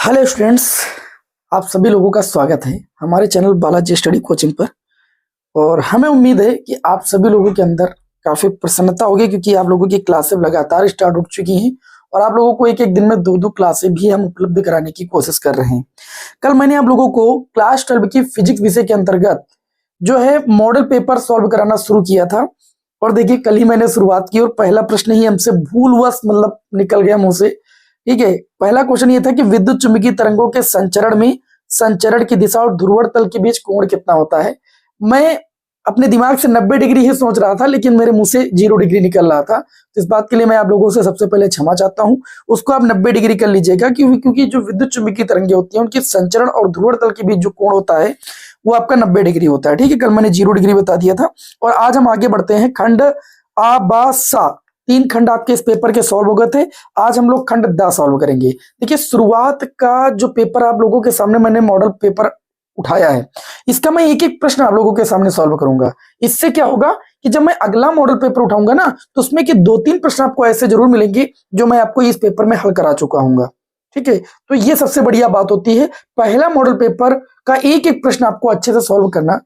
Hello students, आप सभी लोगों का स्वागत है हमारे चैनल बालाजी स्टडी कोचिंग पर। और हमें उम्मीद है कि आप सभी लोगों के अंदर काफ़ी प्रसन्नता होगी, क्योंकि आप लोगों की क्लासें लगातार स्टार्ट हो चुकी हैं और आप लोगों को एक एक दिन में दो दो क्लासें भी हम उपलब्ध कराने की कोशिश कर रहे हैं। कल मैंने आप लोगों को क्लास 12 की फिजिक्स विषय के अंतर्गत जो है मॉडल पेपर सॉल्व कराना शुरू किया था। और देखिए, कल ही मैंने शुरुआत की और पहला प्रश्न ही हमसे भूलवश मतलब निकल गया मुंह से। ठीक है, पहला क्वेश्चन ये था कि विद्युत चुंबकीय तरंगों के संचरण में संचरण की दिशा और ध्रुवण तल के बीच कोण कितना होता है। मैं अपने दिमाग से 90 डिग्री ही सोच रहा था, लेकिन मेरे मुंह से 0 डिग्री निकल रहा था। तो इस बात के लिए मैं आप लोगों से सबसे पहले क्षमा चाहता हूं। उसको आप 90 डिग्री कर लीजिएगा, क्योंकि जो विद्युत चुंबकीय तरंगें होती हैं उनकी संचरण और ध्रुवण तल के बीच जो कोण होता है वो आपका 90 डिग्री होता है। ठीक है, कल मैंने 0 डिग्री बता दिया था। और आज हम आगे बढ़ते हैं। खंड आ बा सा, 3 खंड आपके इस पेपर के सॉल्व हो गए थे। आज हम लोग खंड दा सॉल्व करेंगे। देखिए, शुरुआत का जो पेपर आप लोगों के सामने मैंने मॉडल पेपर उठाया है, इसका मैं एक एक प्रश्न आप लोगों के सामने सॉल्व करूंगा। इससे क्या होगा कि जब मैं अगला मॉडल पेपर उठाऊंगा ना, तो उसमें के 2-3 प्रश्न आपको ऐसे जरूर मिलेंगे जो मैं आपको इस पेपर में हल करा चुका हूँ। ठीक है, तो ये सबसे बढ़िया बात होती है। पहला मॉडल पेपर का एक एक प्रश्न आपको अच्छे से सॉल्व करना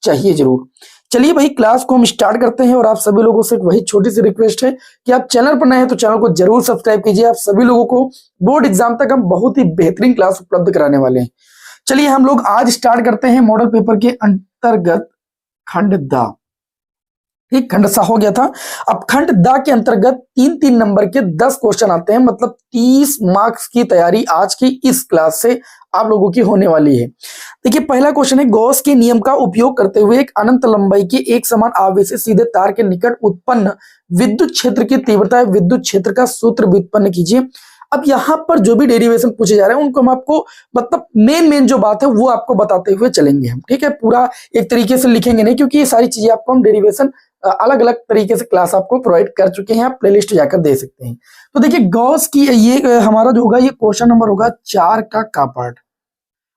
चाहिए जरूर। चलिए भाई, क्लास को हम स्टार्ट करते हैं। और आप सभी लोगों से वही छोटी सी रिक्वेस्ट है कि आप चैनल पर नए हैं तो चैनल को जरूर सब्सक्राइब कीजिए। आप सभी लोगों को बोर्ड एग्जाम तक हम बहुत ही बेहतरीन क्लास उपलब्ध कराने वाले हैं। चलिए हम लोग आज स्टार्ट करते हैं मॉडल पेपर के अंतर्गत खंड दा। ठीक, खंड सा हो गया था। अब खंड दा के अंतर्गत 3-3 नंबर के 10 क्वेश्चन आते हैं। मतलब 30 मार्क्स की तैयारी आज की इस क्लास से आप लोगों की होने वाली है। देखिए, पहला क्वेश्चन है, गॉस के नियम का उपयोग करते हुए एक अनंत लंबाई के एक समान आवेश से सीधे तार के निकट उत्पन्न विद्युत क्षेत्र की तीव्रता है विद्युत क्षेत्र का सूत्र व्युत्पन्न कीजिए। अब यहाँ पर जो भी डेरिवेशन पूछे जा रहे हैं उनको हम आपको मतलब मेन जो बात है वो आपको बताते हुए चलेंगे हम। ठीक है, पूरा एक तरीके से लिखेंगे नहीं, क्योंकि ये सारी चीजें आपको हम डेरिवेशन अलग अलग तरीके से क्लास आपको प्रोवाइड कर चुके हैं। आप प्लेलिस्ट जाकर दे सकते हैं। तो देखिए, गॉस की ये हमारा जो होगा, ये क्वेश्चन नंबर होगा 4 का पार्ट।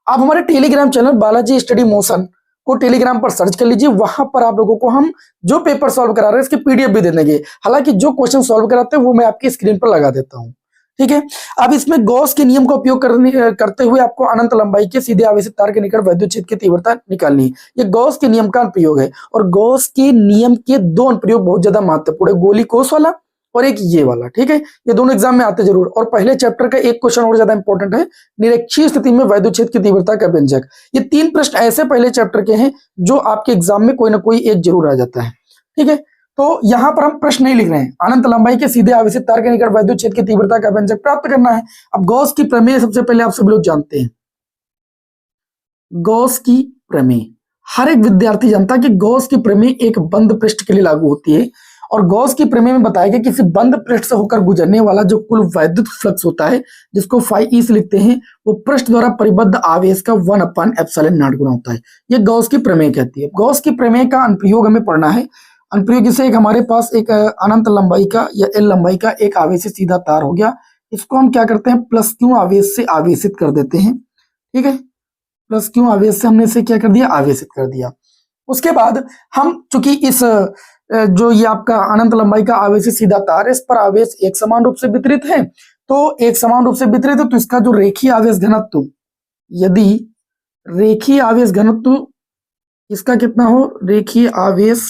आप हमारे Telegram channel Balaji study motion को टेलीग्राम पर सर्च कर लीजिए। वहां पर आप लोगों को हम जो पेपर सॉल्व करा रहे हैं इसके पीडीएफ भी दे देंगे। हालांकि जो क्वेश्चन सॉल्व कराते हैं वो मैं आपकी स्क्रीन पर लगा देता हूं। ठीक है, अब इसमें गॉस के नियम का उपयोग करते हुए आपको अनंत लंबाई के सीधे आवेशित तार के निकट विद्युत क्षेत्र की तीव्रता निकालनी है। ये गॉस के नियम का अनुप्रयोग है। और गॉस के नियम के 2 अनुप्रयोग बहुत ज्यादा महत्वपूर्ण है, गोली कोस वाला और एक ये वाला। ठीक है, ये दोनों एग्जाम में आते जरूर। और पहले चैप्टर का एक क्वेश्चन और ज्यादा इंपॉर्टेंट है, निरक्षीय स्थिति में विद्युत क्षेत्र की तीव्रता का व्यंजक। ये 3 प्रश्न ऐसे पहले चैप्टर के हैं जो आपके एग्जाम में कोई ना कोई एक जरूर आ जाता है। ठीक है, तो यहां पर हम प्रश्न नहीं लिख रहे हैं। अनंत लंबाई के सीधे आवेशित तार के निकट विद्युत क्षेत्र की तीव्रता का व्यंजक प्राप्त करना है। अब गॉस की प्रमेय सबसे पहले आप सभी लोग जानते हैं। गॉस की प्रमेय हर एक विद्यार्थी जानता है कि गॉस की प्रमेय एक बंद पृष्ठ के लिए लागू होती है। और गॉस की प्रमेय में बताया गया किसी बंद पृष्ठ से होकर गुजरने वाला जो कुल वैद्युत फ्लक्स होता है, जिसको φe से लिखते हैं, वो पृष्ठ द्वारा परिबद्ध आवेश का 1/ε0 गुना होता है। ये गॉस की प्रमेय कहती है। गॉस की प्रमेय का अनुप्रयोग हमें पढ़ना है। अनुप्रयोग से एक हमारे पास एक अनंत लंबाई का या एल लंबाई का एक आवेशित सीधा तार हो गया। इसको हम क्या करते हैं, +q आवेश से आवेशित कर देते हैं। ठीक है, +q आवेश से हमने इसे क्या कर दिया, आवेशित कर दिया। उसके बाद हम चूंकि इस जो ये आपका अनंत लंबाई का आवेशित सीधा तार है, इस पर आवेश एक समान रूप से वितरित है। तो एक समान रूप से वितरित है तो इसका जो रेखीय आवेश घनत्व, यदि रेखीय आवेश घनत्व इसका कितना हो, रेखीय आवेश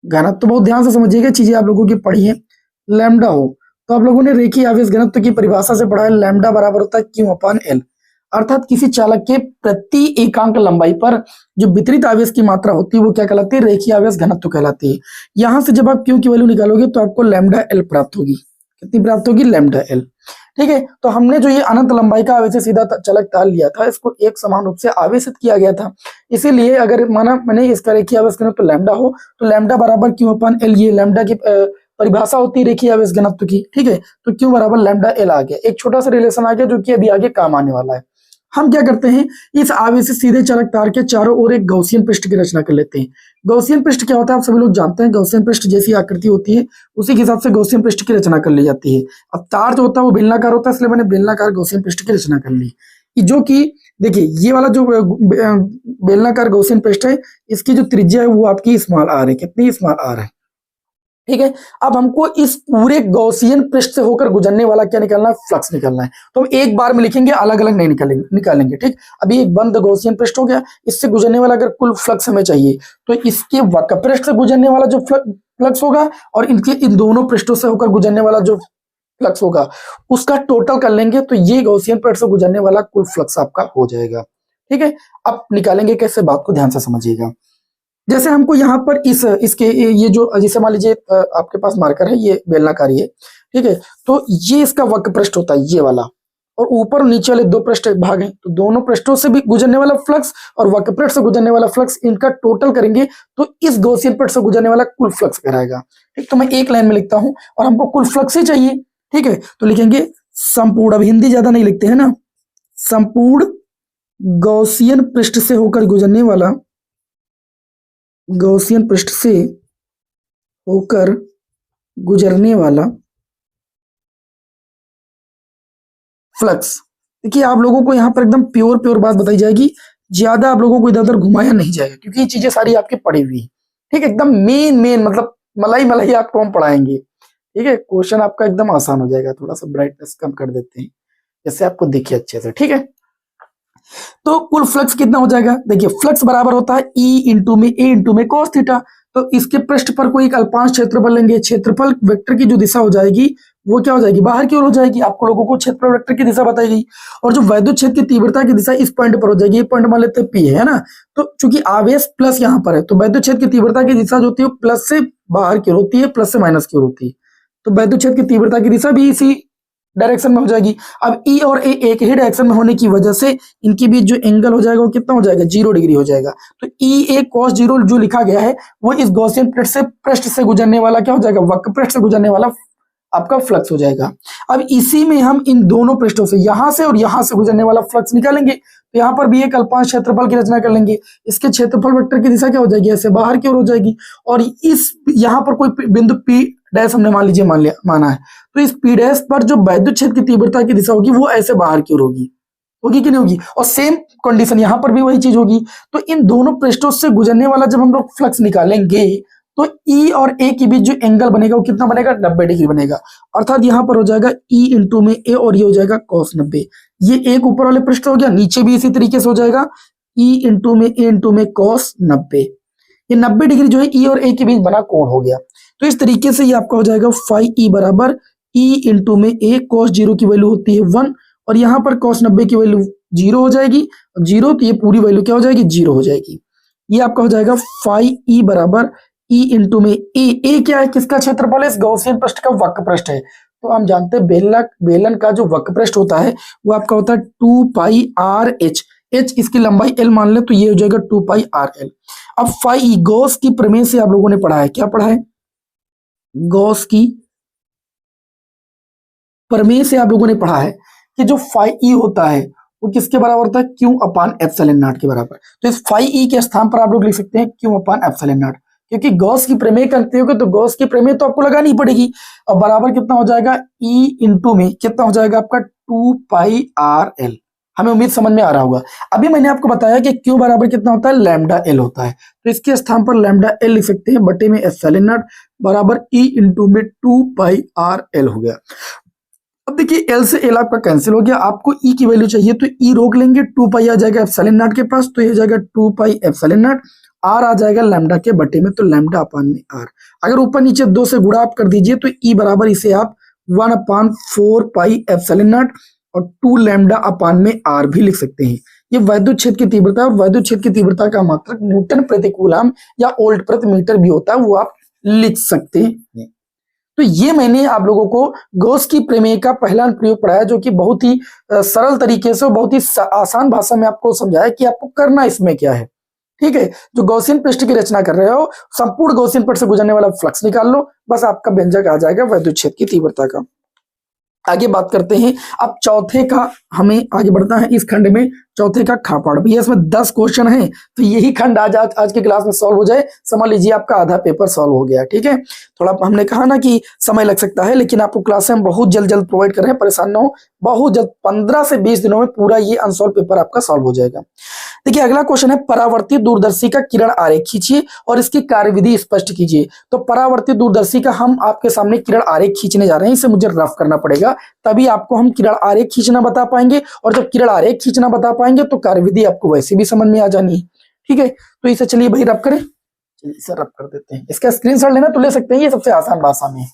घनत्व, बहुत ध्यान से समझिएगा, चीजें आप लोगों की पढ़ी है, लैम्डा हो, तो आप लोगों ने रेखीय आवेश घनत्व की परिभाषा से पढ़ा है, लैम्डा बराबर होता है Q/L। अर्थात किसी चालक के प्रति एकांक लंबाई पर जो वितरित आवेश की मात्रा होती है वो क्या कहलाती है, रेखीय आवेश घनत्व कहलाती है। यहां से जब आप Q की वैल्यू निकालोगे तो आपको λL प्राप्त होगी। कितनी प्राप्त होगी, λL। ठीक है, तो हमने जो ये अनंत लंबाई का आवेश सीधा चालक तार लिया था, इसको एक समान रूप से आवेशित किया गया था। इसीलिए अगर माना मैंने इसका रेखीय आवेश घनत्व लैम्डा हो तो लैम्डा बराबर Q/L, ये लैम्डा की परिभाषा होती है रेखीय आवेश घनत्व की। ठीक है, तो Q बराबर λL आ गया। एक छोटा सा रिलेशन आ गया जो कि अभी आगे काम आने वाला है। हम क्या करते हैं, इस आवेशित सीधे चालक तार के चारों ओर एक गॉसियन पृष्ठ की रचना कर लेते हैं। गॉसियन पृष्ठ क्या होता है आप सभी लोग जानते हैं। गॉसियन पृष्ठ जैसी आकृति होती है उसी के हिसाब से गॉसियन पृष्ठ की रचना कर ली जाती है। अब तार जो होता है वो बेलनाकार होता है, इसलिए मैंने बेलनाकार गॉसियन पृष्ठ की रचना कर ली। जो कि देखिए, ये वाला जो बेलनाकार गॉसियन पृष्ठ है, इसकी जो त्रिज्या है वो आपकी स्मॉल r है। कितनी, स्मॉल r है। ठीक है। अब हमको इस पूरे गॉसियन पृष्ठ से होकर गुजरने वाला क्या निकालना है, फ्लक्स निकालना है। तो हम एक बार में लिखेंगे, अलग अलग नहीं निकालेंगे। ठीक, अभी एक बंद गॉसियन पृष्ठ हो गया, इससे गुजरने वाला अगर कुल फ्लक्स हमें चाहिए तो इसके वक्र पृष्ठ से गुजरने वाला जो फ्लक्स होगा और इनके इन दोनों पृष्ठों से होकर गुजरने वाला जो फ्लक्स होगा उसका टोटल कर लेंगे, तो ये गॉसियन पृष्ठ से गुजरने वाला कुल फ्लक्स आपका हो जाएगा। ठीक है, अब निकालेंगे कैसे, बात को ध्यान से समझिएगा। जैसे हमको यहाँ पर इसके ये जो, जैसे मान लीजिए आपके पास मार्कर है, ये बेलनाकारी है। ठीक है, तो ये इसका वक्र पृष्ठ होता है ये वाला, और ऊपर और नीचे वाले दो पृष्ठ भाग हैं, तो दोनों पृष्ठों से भी गुजरने वाला फ्लक्स और वक्र पृष्ठ से गुजरने वाला फ्लक्स, इनका टोटल करेंगे तो इस गॉसियन पृष्ठ से गुजरने वाला कुल फ्लक्स कहलाएगा। ठीक, तो मैं एक लाइन में लिखता हूं और हमको कुल फ्लक्स ही चाहिए। ठीक है, तो लिखेंगे संपूर्ण, अब हिंदी ज्यादा नहीं लिखते हैं ना, संपूर्ण गॉसियन पृष्ठ से होकर गुजरने वाला, गॉसियन पृष्ठ से होकर गुजरने वाला फ्लक्स। देखिए आप लोगों को यहाँ पर एकदम प्योर बात बताई जाएगी, ज्यादा आप लोगों को इधर उधर घुमाया नहीं जाएगा, क्योंकि ये चीजें सारी आपकी पड़ी हुई है। ठीक है, एकदम मेन मतलब मलाई आपको हम पढ़ाएंगे। ठीक है, क्वेश्चन आपका एकदम आसान हो जाएगा। थोड़ा सा ब्राइटनेस कम कर देते हैं जैसे आपको दिखे अच्छे से। ठीक है, तो कुल फ्लक्स कितना हो जाएगा, देखिए फ्लक्स बराबर होता है ई इंटू में ए इंटू में cos थीटा। तो इसके पृष्ठ पर कोई एक अल्पांश क्षेत्रफल लेंगे, क्षेत्रफल वेक्टर की जो दिशा हो जाएगी वो क्या हो जाएगी, बाहर की ओर हो जाएगी। आपको लोगों को क्षेत्रफल वेक्टर की दिशा बताई गई, और जो वैद्युत क्षेत्र की तीव्रता की दिशा इस पॉइंट पर हो जाएगी, ये पॉइंट मान लेते हैं P है ना। तो चूंकि आवेश प्लस यहाँ पर है, तो वैद्युत क्षेत्र की तीव्रता की दिशा जो होती है प्लस से बाहर की ओर होती है, प्लस से माइनस की ओर होती है। तो वैद्युत क्षेत्र की तीव्रता की दिशा भी इसी डायरेक्शन में हो जाएगी। अब ई और ए एक ही डायरेक्शन में होने की वजह से इनके बीच जो एंगल हो जाएगा वो कितना हो जाएगा, 0 डिग्री हो जाएगा। तो ई ए cos 0 जो लिखा गया है वो इस गॉसियन पृष्ठ से गुजरने वाला क्या हो जाएगा, वक्र पृष्ठ से गुजरने वाला आपका फ्लक्स हो जाएगा। अब इसी में हम इन दोनों पृष्ठों से, यहां से और यहां से गुजरने वाला फ्लक्स निकालेंगे। तो यहाँ पर भी एक अल्पांश क्षेत्रफल की रचना कर लेंगे। इसके क्षेत्रफल वेक्टर की दिशा क्या हो जाएगी, ऐसे बाहर की ओर हो जाएगी। और इस यहाँ पर कोई बिंदु P डैश हमने मान लीजिए माना है, तो इस P डैश पर जो वैद्युत क्षेत्र की तीव्रता की दिशा होगी वो ऐसे बाहर की ओर होगी कि नहीं होगी। और सेम कंडीशन यहाँ पर भी वही चीज होगी। तो इन दोनों पृष्ठों से गुजरने वाला जब हम लोग फ्लक्स निकालेंगे तो E और A के बीच जो एंगल बनेगा वो कितना बनेगा, 90 डिग्री बनेगा। अर्थात यहाँ पर हो जाएगा E इंटू में A और ये हो जाएगा cos 90। ये एक ऊपर वाले पृष्ठ हो गया, नीचे भी इसी तरीके से हो जाएगा E इंटू में A इंटू में cos 90। ये 90 डिग्री जो है E और A के बीच बना कोण हो गया। तो इस तरीके से ये आपका हो जाएगा फाई E बराबर E इंटू में A, cos 0 की वैल्यू होती है 1 और यहाँ पर cos 90 की वैल्यू 0 हो जाएगी। 0 तो ये पूरी वैल्यू क्या हो जाएगी, 0 हो जाएगी। ये आपका हो जाएगा फाई E बराबर E इंटू में A क्या है, किसका क्षेत्रफल है, इस गॉसियन पृष्ठ का वक्र पृष्ठ है। तो हम जानते हैं बेलन का जो वक्र पृष्ठ होता है वो आपका होता है 2 पाई R H। H इसकी लंबाई L मान ले तो ये हो जाएगा 2 पाई R L। अब फाई E, गॉस की प्रमेय से आप लोगों ने पढ़ा है, क्या पढ़ा है, गॉस की प्रमेय से आप लोगों ने पढ़ा है कि जो फाई E होता है वो किसके बराबर होता है, Q अपान एप्सिलॉन नॉट के बराबर। तो इस फाई E के स्थान पर आप लोग लिख सकते हैं Q अपान एप्सिलॉन नॉट, क्योंकि गॉस की प्रमेय करते हो तो गॉस की प्रमेय तो आपको लगानी पड़ेगी। और बराबर कितना हो जाएगा, E इंटू में कितना हो जाएगा आपका 2 पाई R L। हमें उम्मीद समझ में आ रहा होगा। अभी मैंने आपको बताया कि Q बराबर कितना होता है, लैम्डा L होता है। तो इसके स्थान पर लैम्डा L लिख सकते हैं बटे में एप्सिलॉन नॉट बराबर E इंटू में 2 पाई R L हो गया। अब देखिए L से L आपका कैंसिल हो गया, आपको E की वैल्यू चाहिए तो E रोक लेंगे, 2 पाई आ जाएगा एप्सिलॉन नॉट के पास, तो ये हो जाएगा 2 पाई एप्सिलॉन नॉट। R आ जाएगा लैम्डा के बटे में, तो लैम्डा अपान में R। अगर ऊपर नीचे 2 से गुणा आप कर दीजिए तो E बराबर इसे आप 1 अपान 4 पाई एप्सिलॉन नॉट और 2 लैम्डा अपान में R भी लिख सकते हैं। ये वैद्युत क्षेत्र की तीव्रता और वैद्युत क्षेत्र की तीव्रता का मात्रक न्यूटन प्रति कूलम या वोल्ट प्रति मीटर भी होता है, वो आप लिख सकते हैं। तो ये मैंने आप लोगों को गॉस की प्रमेय का पहला अनुप्रयोग पढ़ाया, जो कि बहुत ही सरल तरीके से, बहुत ही आसान भाषा में आपको समझाया कि आपको करना इसमें क्या है। ठीक है, जो गॉसियन पृष्ठ की रचना कर रहे हो, संपूर्ण गॉसियन पृष्ठ से गुजरने वाला फ्लक्स निकाल लो, बस आपका व्यंजक आ जाएगा वैद्युत क्षेत्र की तीव्रता का। आगे बात करते हैं अब चौथे का, हमें आगे बढ़ना है इस खंड में। चौथे का खापड़, भैया इसमें 10 क्वेश्चन हैं, तो यही खंड आज के क्लास में सॉल्व हो जाए, समझ लीजिए आपका आधा पेपर सॉल्व हो गया। ठीक है, थोड़ा हमने कहा ना कि समय लग सकता है, लेकिन आपको क्लास हम बहुत जल्द प्रोवाइड कर रहे हैं, परेशान ना हो, बहुत जल्द 15 से 20 दिनों में पूरा ये अनसॉल्व पेपर आपका सॉल्व हो जाएगा। देखिए अगला क्वेश्चन है, परावर्तित दूरदर्शी का किरण आरेख खींचिए और इसकी कार्यविधि स्पष्ट कीजिए। तो परावर्तित दूरदर्शी का हम आपके सामने किरण आरेख खींचने जा रहे हैं, इसे मुझे रफ करना पड़ेगा, तभी आपको हम किरण आरेख खींचना बता पाएंगे, और जब किरण आरेख खींचना बता पाएंगे तो कार्यविधि आपको वैसे भी समझ में आ जानी है। ठीक है, तो इसे चलिए भाई रफ करें, इसे रफ कर देते हैं। इसका स्क्रीनशॉट लेना तो ले सकते हैं, ये सबसे आसान भाषा में है।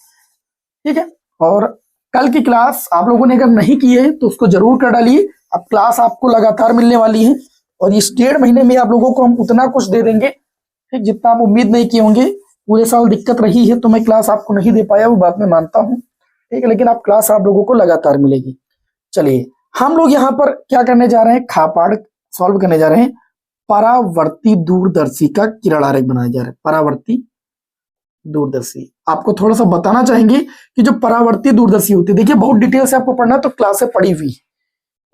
ठीक है, और कल की क्लास आप लोगों ने अगर नहीं की है तो उसको जरूर कर डालिए। अब क्लास आपको लगातार मिलने वाली है, और इस 1.5 महीने में आप लोगों को हम उतना कुछ दे देंगे, ठीक, जितना आप उम्मीद नहीं किए होंगे। पूरे साल दिक्कत रही है तो मैं क्लास आपको नहीं दे पाया, वो बात मैं मानता हूँ, ठीक है, लेकिन आप क्लास आप लोगों को लगातार मिलेगी। चलिए हम लोग यहाँ पर क्या करने जा रहे हैं, खापाड़ सॉल्व करने जा रहे हैं। परावर्ती दूरदर्शी का किरण आरेख बनाया जा रहा है। परावर्ती दूरदर्शी आपको थोड़ा सा बताना चाहेंगे कि जो परावर्ती दूरदर्शी होती है, देखिए बहुत डिटेल से आपको पढ़ना, तो क्लास से पढ़ी हुई,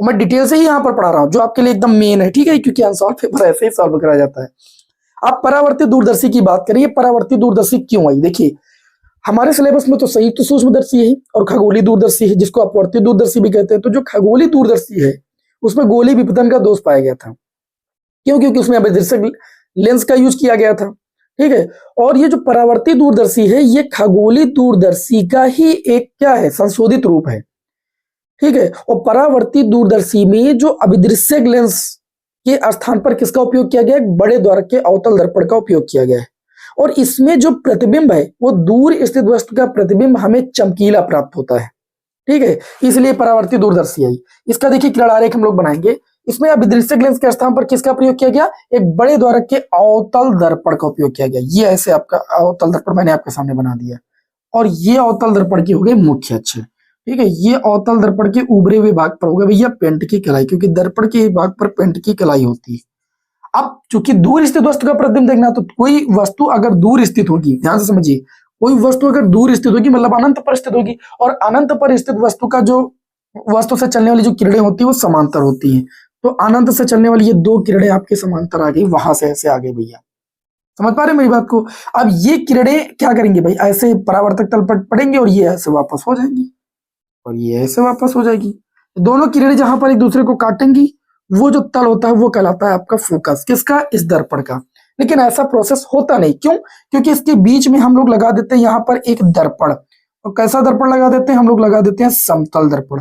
मैं डिटेल से ही यहाँ पर पढ़ा रहा हूँ जो आपके लिए एकदम मेन है। ठीक है, क्योंकि अनसॉल्व पेपर ऐसे ही सॉल्व कराया जाता है। आप परावर्ती दूरदर्शी की बात करिए, परावर्ती दूरदर्शी क्यों आई? देखिए हमारे सिलेबस में तो संयुक्त सूक्ष्मदर्शी है और खगोलीय दूरदर्शी है, जिसको अपवर्ती दूरदर्शी भी कहते हैं। तो जो खगोलीय दूरदर्शी है उसमें गोलीय विपतन का दोष पाया गया था। क्यों? क्योंकि उसमें अभिदृश्यक लेंस का यूज किया गया था। ठीक है, और ये जो परावर्ती दूरदर्शी है ये खगोलीय दूरदर्शी का ही एक क्या है, संशोधित रूप है। ठीक है, और परावर्ती दूरदर्शी में जो अभिदृश्यक लेंस के स्थान पर किसका उपयोग किया गया है? बड़े द्वारक के अवतल दर्पण का उपयोग किया गया है, और इसमें जो प्रतिबिंब है वो दूर स्थित वस्तु का प्रतिबिंब हमें चमकीला प्राप्त होता है। ठीक है, इसलिए परावर्ती दूरदर्शी आई। इसका देखिए किरण आरेख हम लोग बनाएंगे। इसमें अभिदृश्यक लेंस के स्थान पर किसका प्रयोग किया गया? एक बड़े द्वारक के अवतल दर्पण का उपयोग किया गया। ये ऐसे आपका अवतल दर्पण मैंने आपके सामने बना दिया, और ये अवतल दर्पण की हो गई मुख्य अक्ष। ठीक है, ये अवतल दर्पण के उभरे हुए भाग पर होगा भैया पेंट की कलाई, क्योंकि दर्पण के भाग पर पेंट की कलाई होती है। अब चूंकि दूर स्थित वस्तु का प्रतिबिंब देखना, तो कोई वस्तु अगर दूर स्थित होगी, ध्यान से समझिए, कोई वस्तु अगर दूर स्थित होगी मतलब अनंत पर स्थित होगी, और अनंत पर स्थित वस्तु का जो वस्तु से चलने वाली जो किरणें होती है वो समांतर होती हैं। तो अनंत से चलने वाली ये 2 किरणें आपके समांतर आ गई, वहां से ऐसे आ गई भैया। समझ पा रहे मेरी बात को? अब ये किरणें क्या करेंगे भाई, ऐसे परावर्तक तल पर पड़ेंगे और ये ऐसे वापस हो जाएंगी, और ये ऐसे वापस हो जाएगी। दोनों किरणें जहां पर एक दूसरे को काटेंगी, वो जो तल होता है वो कहलाता है आपका फोकस। किसका? इस दर्पण का। लेकिन ऐसा प्रोसेस होता नहीं, क्यों? क्योंकि इसके बीच में हम लोग लगा देते हैं यहाँ पर एक दर्पण। और कैसा दर्पण लगा देते हैं? हम लोग लगा देते हैं समतल दर्पण।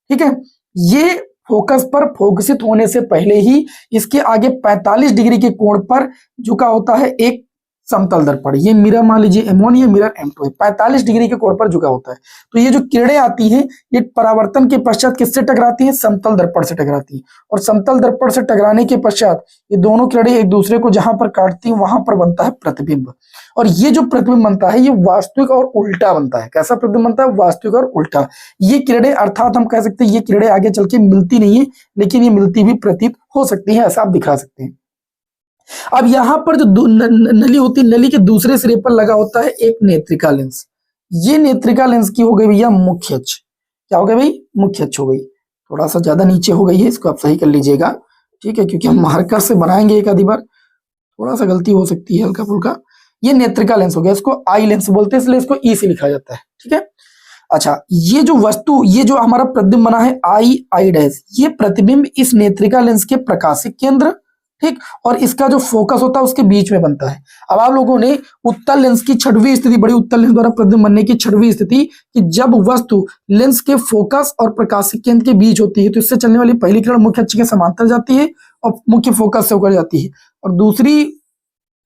ठीक है, ये फोकस पर फोकसित होने से पहले ही इसके आगे 45 डिग्री के कोण पर झुका होता है एक समतल दर्पण। ये मिरर मान लीजिए M1, ये मिरर M2 है, 45 डिग्री के कोण पर झुका होता है। तो ये जो किरणें आती हैं ये परावर्तन के पश्चात किससे टकराती हैं? समतल दर्पण से टकराती हैं, और समतल दर्पण से टकराने के पश्चात ये दोनों किरणें एक दूसरे को जहां पर काटती हैं वहां पर बनता है प्रतिबिंब। और ये जो प्रतिबिंब बनता है ये वास्तविक और उल्टा बनता है। कैसा प्रतिबिंब बनता है? वास्तविक और उल्टा। ये किरणें अर्थात हम कह सकते हैं ये किरणें आगे चल के मिलती नहीं है, लेकिन ये मिलती भी प्रतीत हो सकती है, ऐसा आप दिखा सकते हैं। अब यहां पर जो नली होती है, नली के दूसरे सिरे पर लगा होता है एक नेत्रिका लेंस। ये नेत्रिका लेंस की हो गई भैया मुख्य अक्ष। क्या हो गया भाई? मुख्य अक्ष हो गई। थोड़ा सा ज्यादा नीचे हो गई है, इसको आप सही कर लीजिएगा। ठीक है, क्योंकि हम मार्कर से बनाएंगे एक आधी बार, थोड़ा सा गलती हो सकती है हल्का फुल्का। ये नेत्रिका लेंस हो गया, इसको आई लेंस बोलते हैं, इसलिए इसको ई से लिखा जाता है। ठीक है, अच्छा, ये जो वस्तु, ये जो हमारा प्रतिबिंब बना है आई डैश, ये प्रतिबिंब इस नेत्रिका लेंस के प्रकाशिक केंद्र, ठीक, और इसका जो फोकस होता है उसके बीच में बनता है। अब आप लोगों ने उत्तल लेंस की 6वीं स्थिति, बड़ी उत्तल लेंस द्वारा प्रतिबिंब बनने की 6वीं स्थिति, कि जब वस्तु लेंस के फोकस और प्रकाशिक केंद्र के बीच होती है तो इससे चलने वाली पहली किरण मुख्य अक्ष के समांतर जाती है और मुख्य फोकस से होकर जाती है, और दूसरी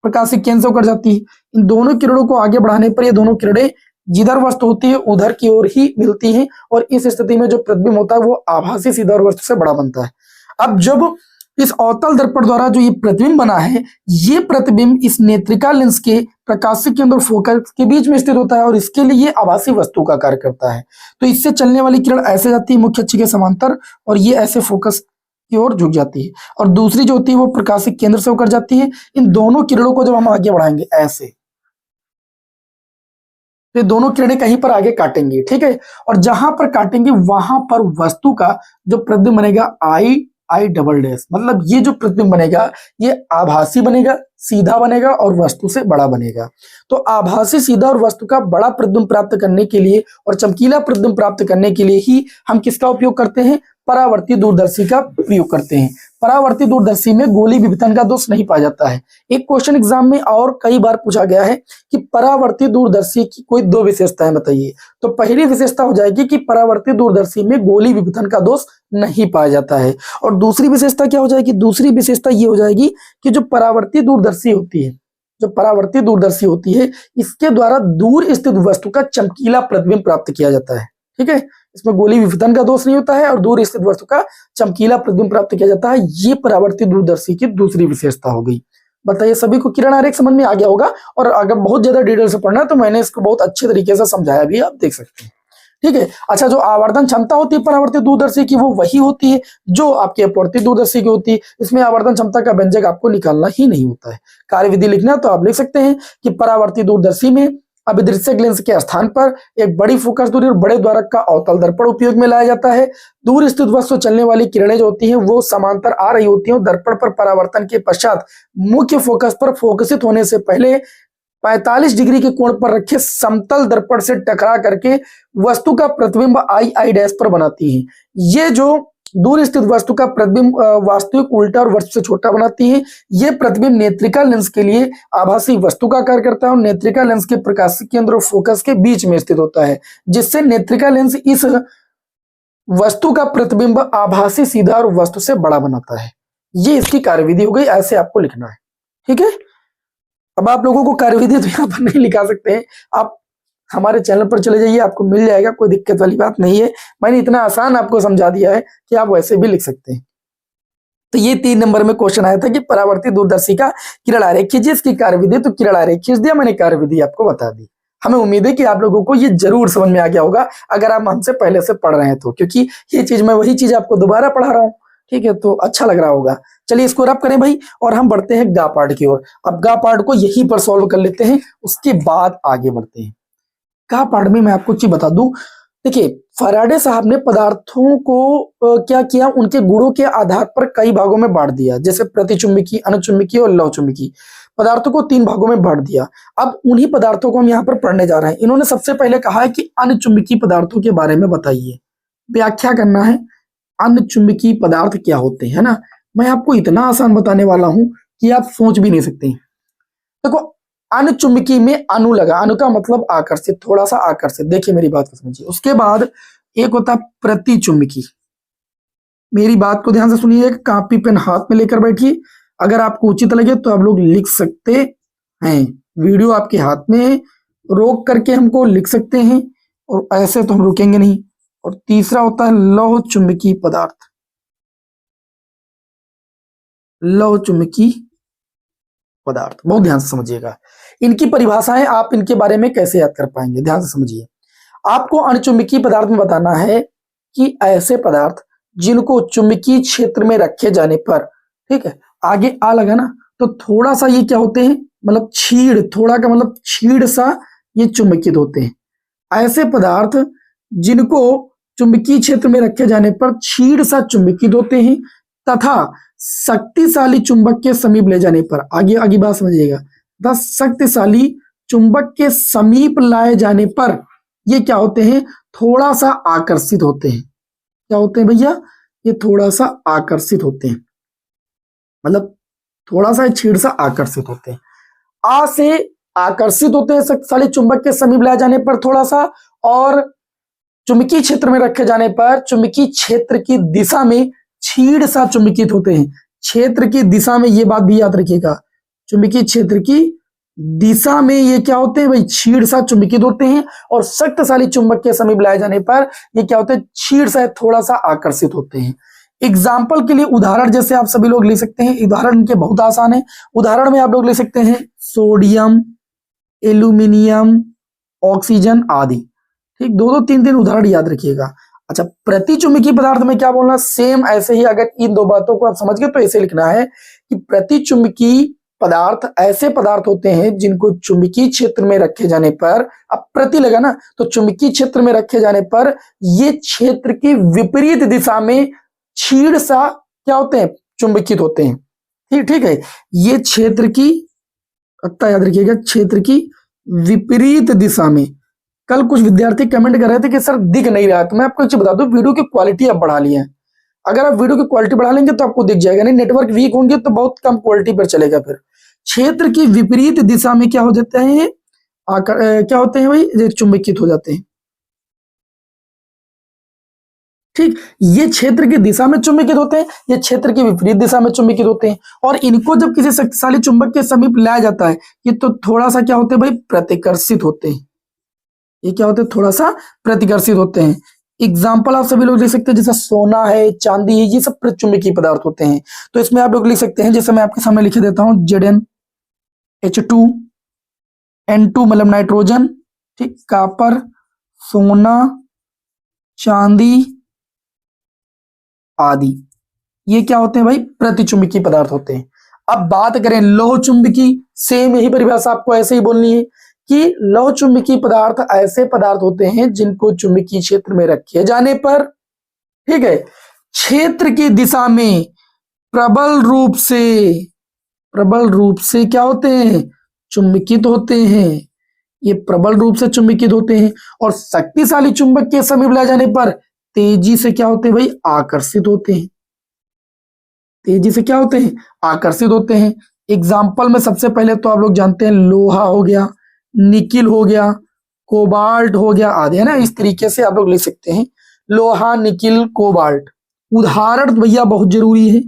प्रकाशिक केंद्र से होकर जाती है। इन दोनों किरणों को आगे बढ़ाने पर ये दोनों किरणें जिधर वस्तु होती है उधर की ओर ही मिलती हैं, और इस स्थिति में जो प्रतिबिंब होता है वो आभासी सीधा और वस्तु से बड़ा बनता है। अब जब इस अवतल दर्पण द्वारा जो ये प्रतिबिंब बना है, ये प्रतिबिंब इस नेत्रिका लेंस के प्रकाशिक केंद्र और फोकस के बीच में स्थित होता है, और इसके लिए ये आभासी वस्तु का कार्य करता है। तो इससे चलने वाली किरण ऐसे जाती है मुख्य अक्ष के समांतर, और ये ऐसे फोकस की ओर झुक जाती है, और दूसरी जो होती है वो प्रकाशिक केंद्र से होकर जाती है। इन दोनों किरणों को जब हम आगे बढ़ाएंगे ऐसे, तो दोनों किरणें कहीं पर आगे काटेंगी। ठीक है, और जहां पर काटेंगे वहां पर वस्तु का जो प्रतिबिंब बनेगा आई डबल डैश, मतलब ये जो प्रतिबिंब बनेगा ये आभासी बनेगा, सीधा बनेगा और वस्तु से बड़ा बनेगा। तो आभासी, सीधा और वस्तु का बड़ा प्रतिबिंब प्राप्त करने के लिए और चमकीला प्रतिबिंब प्राप्त करने के लिए ही हम किसका उपयोग करते हैं? परावर्ती दूरदर्शी का प्रयोग करते हैं। परावर्ती दूरदर्शी में गोली विघटन का दोष नहीं पाया जाता है। एक क्वेश्चन एग्जाम में और कई बार पूछा गया है कि परावर्ती दूरदर्शी की कोई दो विशेषताएं बताइए। तो पहली विशेषता हो जाएगी कि परावर्ती दूरदर्शी में गोली विघटन का दोष नहीं पाया जाता है। और दूसरी विशेषता क्या हो जाएगी? दूसरी विशेषता ये हो जाएगी कि जो परावर्ती दूरदर्शी होती है, जो परावर्ती दूरदर्शी होती है, इसके द्वारा दूर स्थित वस्तु का चमकीला प्रतिबिंब प्राप्त किया जाता है। ठीक है, इसमें गोली विघटन का दोष नहीं होता है और दूर स्थित वस्तु का चमकीला प्रतिबिंब प्राप्त किया जाता है। ये परावर्ती दूरदर्शी की दूसरी विशेषता हो गई। बताइए सभी को किरण आरेख समझ में आ गया होगा। और अगर बहुत ज्यादा डिटेल से पढ़ना है तो मैंने इसको बहुत अच्छे तरीके से समझाया भी, आप देख सकते हैं। ठीक है, अच्छा, जो आवर्धन क्षमता होती है परावर्ती दूरदर्शी की, वो वही होती है जो आपकी अपवर्ती दूरदर्शी की होती है। इसमें आवर्धन क्षमता का व्यंजक आपको निकालना ही नहीं होता है। कार्यविधि लिखना तो आप लिख सकते हैं कि परावर्ती दूरदर्शी में अभिदृश्यक लेंस के स्थान पर एक बड़ी फोकस दूरी और बड़े द्वारक का अवतल दर्पण उपयोग में लाया जाता है। दूर स्थित वस्तु चलने वाली किरणें जो होती हैं वो समांतर आ रही होती हैं। दर्पण पर परावर्तन के पश्चात मुख्य फोकस पर फोकसित होने से पहले 45 डिग्री के कोण पर रखे समतल दर्पण से टकरा करके वस्तु का प्रतिबिंब आई डैश पर बनाती है। ये जो दूर स्थित वस्तु का प्रतिबिंब वास्तविक उल्टा और वस्तु से छोटा बनाती है। ये प्रतिबिंब नेत्रिका लेंस के लिए आभासी वस्तु का कार्य करता है और नेत्रिका लेंस के प्रकाशिक केंद्र और फोकस के बीच में स्थित होता है, जिससे नेत्रिका लेंस इस वस्तु का प्रतिबिंब आभासी सीधा और वस्तु से बड़ा बनाता है। ये इसकी कार्यविधि हो गई, ऐसे आपको लिखना है। ठीक है, अब आप लोगों को कार्यविधि तो यहाँ पर नहीं लिखा सकते हैं, आप हमारे चैनल पर चले जाइए, आपको मिल जाएगा, कोई दिक्कत वाली बात नहीं है। मैंने इतना आसान आपको समझा दिया है कि आप वैसे भी लिख सकते हैं। तो ये 3 नंबर में क्वेश्चन आया था कि परावर्ती दूरदर्शी का किरण आरेख खींचिए, इसकी कार्यविधि। तो किरण आरेख खींच दिया मैंने, कार्यविधि आपको बता दी। हमें उम्मीद है कि आप लोगों को ये जरूर समझ में आ गया होगा अगर आप हमसे पहले से पढ़ रहे हैं तो, क्योंकि ये चीज मैं वही चीज आपको दोबारा पढ़ा रहा हूँ। ठीक है, तो अच्छा लग रहा होगा। चलिए इसको रब करें भाई, और हम बढ़ते हैं गा पार्ट की ओर। अब गा पार्ट को यहीं पर सॉल्व कर लेते हैं, उसके बाद आगे बढ़ते हैं। गा पार्ट में मैं आपको चीज बता दूं, देखिए फैराडे साहब ने पदार्थों को क्या किया, उनके गुणों के आधार पर कई भागों में बांट दिया, जैसे प्रतिचुंबकी, अनुचुंबकी और लवचुंबकी। पदार्थों को 3 भागों में बांट दिया। अब उन्हीं पदार्थों को हम यहाँ पर पढ़ने जा रहे हैं। इन्होंने सबसे पहले कहा है कि अनुचुंबकी पदार्थों के बारे में बताइए, व्याख्या करना है अनुचुंबकी पदार्थ क्या होते हैं, है ना। मैं आपको इतना आसान बताने वाला हूं कि आप सोच भी नहीं सकते। देखो अनुचुंबकी में अनु लगा, अनु का मतलब आकर्षित, थोड़ा सा आकर्षित। देखिए मेरी बात को समझिए। उसके बाद एक होता है प्रतिचुंबकी। मेरी बात को ध्यान से सुनिए, कॉपी पेन हाथ में लेकर बैठिए। अगर आपको उचित लगे तो आप लोग लिख सकते हैं, वीडियो आपके हाथ में है, रोक करके हमको लिख सकते हैं, और ऐसे तो हम रुकेंगे नहीं। और तीसरा होता है लौह चुंबकीय पदार्थ। लौह चुंबकीय पदार्थ बहुत ध्यान से समझिएगा। इनकी परिभाषाएं आप इनके बारे में कैसे याद कर पाएंगे, ध्यान से समझिए। आपको अणुचुंबकीय पदार्थ में बताना है कि ऐसे पदार्थ जिनको चुंबकीय क्षेत्र में रखे जाने पर, ठीक है, आगे आ लगा ना, तो थोड़ा सा ये क्या होते हैं, मतलब छीड़, थोड़ा का मतलब छीड़ सा ये चुंबकित होते हैं। ऐसे पदार्थ जिनको चुंबकीय क्षेत्र में रखे जाने पर छीड़ सा चुंबकित होते हैं तथा शक्तिशाली चुंबक के समीप ले जाने पर, आगे आगे बात समझिएगा, तथा शक्तिशाली चुंबक के समीप लाए जाने पर ये क्या होते हैं, थोड़ा सा आकर्षित होते हैं। क्या होते हैं भैया, ये थोड़ा सा आकर्षित होते हैं, मतलब थोड़ा सा छीड़ सा आकर्षित होते हैं। आ से आकर्षित होते हैं शक्तिशाली चुंबक के समीप लाए जाने पर थोड़ा सा, और चुंबकीय क्षेत्र में रखे जाने पर चुंबकीय क्षेत्र की दिशा में छीड़ सा चुंबकित होते हैं। क्षेत्र की दिशा में, ये बात भी याद रखिएगा, चुंबकीय क्षेत्र की दिशा में ये क्या होते हैं भाई, छीड़ सा चुंबकित होते हैं। और शक्तिशाली चुंबक के समीप लाए जाने पर ये क्या होते हैं, छीड़ सा थोड़ा सा आकर्षित होते हैं। एग्जाम्पल के लिए उदाहरण जैसे आप सभी लोग ले सकते हैं, उदाहरण इनके बहुत आसान है। उदाहरण में आप लोग ले सकते हैं सोडियम, एल्यूमिनियम, ऑक्सीजन आदि। ठीक, 2-2, 3-3 उदाहरण याद रखिएगा। अच्छा, प्रतिचुंबकीय पदार्थ में क्या बोलना, सेम ऐसे ही। अगर इन 2 बातों को आप समझ गए तो ऐसे लिखना है कि प्रतिचुंबकीय पदार्थ ऐसे पदार्थ होते हैं जिनको चुंबकीय क्षेत्र में रखे जाने पर, अब प्रति लगा ना, तो चुंबकीय क्षेत्र में रखे जाने पर ये क्षेत्र की विपरीत दिशा में छीड़ सा क्या होते हैं, चुंबकित होते हैं। ठीक ठीक है, ये क्षेत्र की, अत्ता याद रखिएगा, क्षेत्र की विपरीत दिशा में। कल कुछ विद्यार्थी कमेंट कर रहे थे कि सर दिख नहीं रहा, तो मैं आपको एक चीज बता दूं, वीडियो की क्वालिटी अब बढ़ा ली है। अगर आप वीडियो की क्वालिटी बढ़ा लेंगे तो आपको दिख जाएगा, नहीं नेटवर्क वीक होंगे तो बहुत कम क्वालिटी पर चलेगा। फिर क्षेत्र की विपरीत दिशा में क्या हो जाता है, क्या होते हैं भाई, ये चुंबकित हो जाते हैं। ठीक, ये क्षेत्र की दिशा में चुंबकित होते हैं, ये क्षेत्र की विपरीत दिशा में चुंबकित होते हैं। और इनको जब किसी शक्तिशाली चुंबक के समीप लाया जाता है, ये तो थोड़ा सा क्या होते हैं भाई, प्रतिकर्षित होते हैं। ये क्या होते हैं, थोड़ा सा प्रतिकर्षित होते हैं। एग्जाम्पल आप सभी लोग लिख सकते हैं, जैसे सोना है, चांदी है, ये सब प्रतिचुंबकीय पदार्थ होते हैं। तो इसमें आप लोग लिख सकते हैं, जैसे मैं आपके सामने लिखे देता हूं, Zn H2N2 मतलब नाइट्रोजन, ठीक, कॉपर, सोना, चांदी आदि, ये क्या होते हैं भाई, प्रतिचुंबकीय पदार्थ होते हैं। अब बात करें लौह चुंबकीय, सेम यही परिभाषा आपको ऐसे ही बोलनी है कि लौह चुंबकीय पदार्थ ऐसे पदार्थ होते हैं जिनको चुंबकीय क्षेत्र में रखे जाने पर, ठीक है, क्षेत्र की दिशा में प्रबल रूप से क्या होते हैं, चुंबकित होते हैं। ये प्रबल रूप से चुंबकित होते हैं और शक्तिशाली चुंबक के समीप लाए जाने पर तेजी से क्या होते हैं भाई, आकर्षित होते हैं। तेजी से क्या होते हैं, आकर्षित होते हैं। एग्जाम्पल में सबसे पहले तो आप लोग जानते हैं, लोहा हो गया, निकिल हो गया, कोबाल्ट हो गया आदि, है ना। इस तरीके से आप लोग लिख सकते हैं, लोहा, निकिल, कोबाल्ट। उदाहरण भैया बहुत जरूरी है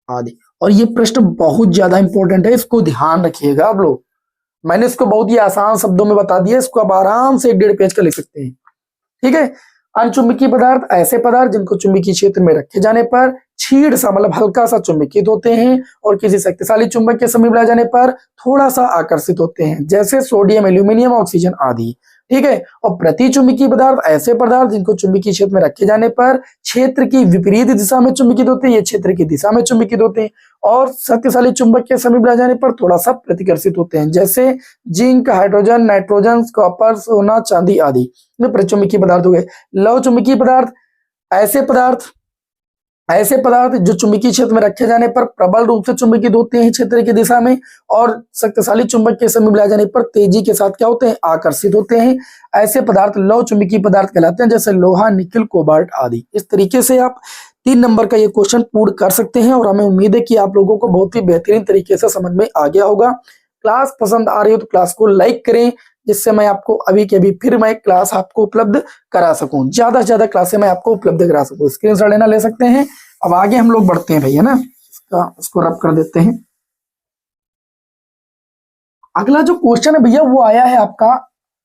आदि। और ये प्रश्न बहुत ज्यादा इंपॉर्टेंट है, इसको ध्यान रखिएगा आप लोग। मैंने इसको बहुत ही आसान शब्दों में बता दिया, इसको आप आराम से 1.5 पेज का लिख सकते हैं, ठीक है। अनचुंबकीय पदार्थ ऐसे पदार्थ जिनको चुंबकीय क्षेत्र में रखे जाने पर छीड़ सा मतलब हल्का सा चुंबकित होते हैं और किसी शक्तिशाली चुंबक के समीप लाए जाने पर थोड़ा सा आकर्षित होते हैं, जैसे सोडियम, एल्यूमिनियम, ऑक्सीजन आदि, ठीक है। और प्रतिचुंबकीय पदार्थ ऐसे पदार्थ जिनको चुंबकीय क्षेत्र में रखे जाने पर क्षेत्र की विपरीत दिशा में चुंबकित होते हैं, ये क्षेत्र की दिशा में चुंबकित होते हैं और शक्तिशाली चुंबक के समीप लाए जाने पर थोड़ा सा प्रतिकर्षित होते हैं, जैसे जिंक, हाइड्रोजन, नाइट्रोजन, कॉपर, सोना, चांदी आदि। ये प्रतिचुंबकीय पदार्थ हो गए। लौह चुंबकीय पदार्थ ऐसे पदार्थ जो चुंबकीय क्षेत्र में रखे जाने पर प्रबल रूप से चुंबकित होते हैं क्षेत्र की दिशा में और शक्तिशाली चुंबक के समीप लाए जाने पर तेजी के साथ क्या होते हैं, आकर्षित होते हैं। ऐसे पदार्थ लौह चुंबकीय पदार्थ कहलाते हैं, जैसे लोहा, निकिल, कोबाल्ट आदि। इस तरीके से आप 3 नंबर का ये क्वेश्चन पूर्ण कर सकते हैं और हमें उम्मीद है कि आप लोगों को बहुत ही बेहतरीन तरीके से समझ में आ गया होगा। क्लास पसंद आ रही हो तो क्लास को लाइक करें, जिससे मैं आपको अभी के अभी फिर मैं क्लास आपको उपलब्ध करा सकूं, ज्यादा से ज्यादा क्लासें मैं आपको उपलब्ध करा सकूं। स्क्रीनशॉट लेना ले सकते हैं। अब आगे हम लोग बढ़ते हैं भैया ना, इसको रब कर देते हैं। अगला जो क्वेश्चन है भैया वो आया है आपका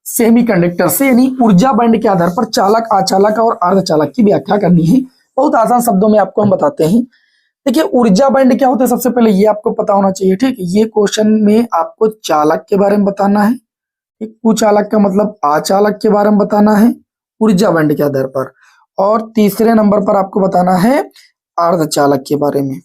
सेमीकंडक्टर से, यानी ऊर्जा बैंड के आधार पर चालक, अचालक और अर्धचालक की व्याख्या करनी है। बहुत आसान शब्दों में आपको हम बताते हैं। देखिए ऊर्जा बैंड क्या होता है, सबसे पहले ये आपको पता होना चाहिए, ठीक। ये क्वेश्चन में आपको चालक के बारे में बताना है, ठीक। कुचालक का मतलब अचालक के बारे में बताना है ऊर्जा बैंड के आधार पर। और तीसरे नंबर पर आपको बताना है अर्धचालक के बारे में।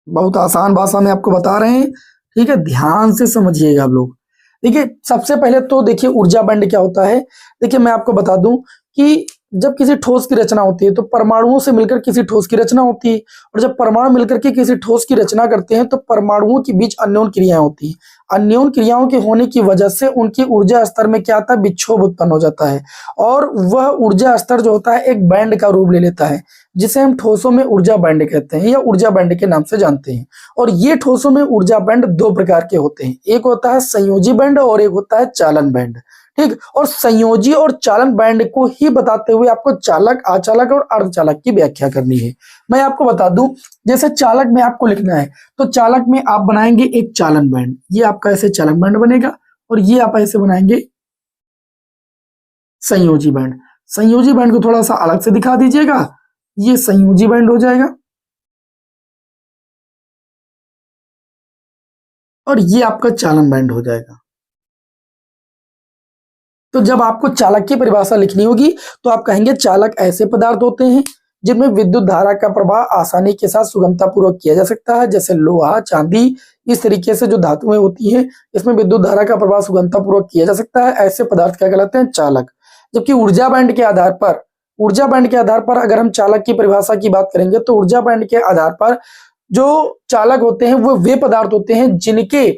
बहुत आसान भाषा में आपको बता रहे हैं, ठीक है, ध्यान से समझिएगा आप लोग। देखिए सबसे पहले तो देखिए ऊर्जा बैंड क्या होता है। देखिए मैं आपको बता दूं कि जब किसी ठोस की रचना होती है तो परमाणुओं से मिलकर किसी ठोस की रचना होती है, और जब परमाणु मिलकर के किसी ठोस की रचना करते हैं तो परमाणुओं के बीच अन्योन क्रियाएं होती हैं। अन्योन क्रियाओं के होने की वजह से उनकी ऊर्जा स्तर में क्या आता है, विक्षोभ उत्पन्न हो जाता है और वह ऊर्जा स्तर जो होता है एक बैंड का रूप ले लेता है, जिसे हम ठोसों में ऊर्जा बैंड कहते हैं या ऊर्जा बैंड के नाम से जानते हैं। और ये ठोसों में ऊर्जा बैंड 2 प्रकार के होते हैं, एक होता है संयोजी बैंड और एक होता है चालन बैंड, ठीक। और संयोजी और चालन बैंड को ही बताते हुए आपको चालक, अचालक और अर्धचालक की व्याख्या करनी है। मैं आपको बता दूं, जैसे चालक में आपको लिखना है तो चालक में आप बनाएंगे एक चालन बैंड, ये आपका ऐसे चालक बैंड बनेगा, और ये आप ऐसे बनाएंगे संयोजी बैंड। संयोजी बैंड को थोड़ा सा अलग से दिखा दीजिएगा, ये संयोजी बैंड हो जाएगा और ये आपका चालन बैंड हो जाएगा। तो जब आपको चालक की परिभाषा लिखनी होगी तो आप कहेंगे चालक ऐसे पदार्थ होते हैं जिनमें विद्युत धारा का प्रवाह आसानी के साथ सुगमता पूर्वक किया जा सकता है, जैसे लोहा, चांदी। इस तरीके से जो धातुएं होती हैं इसमें विद्युत धारा का प्रवाह सुगमता पूर्वक किया जा सकता है, ऐसे पदार्थ क्या कहलाते हैं, चालक। जबकि ऊर्जा बैंड के आधार पर अगर हम चालक की परिभाषा की बात करेंगे तो ऊर्जा बैंड के आधार पर जो चालक होते हैं वो वे पदार्थ होते हैं जिनके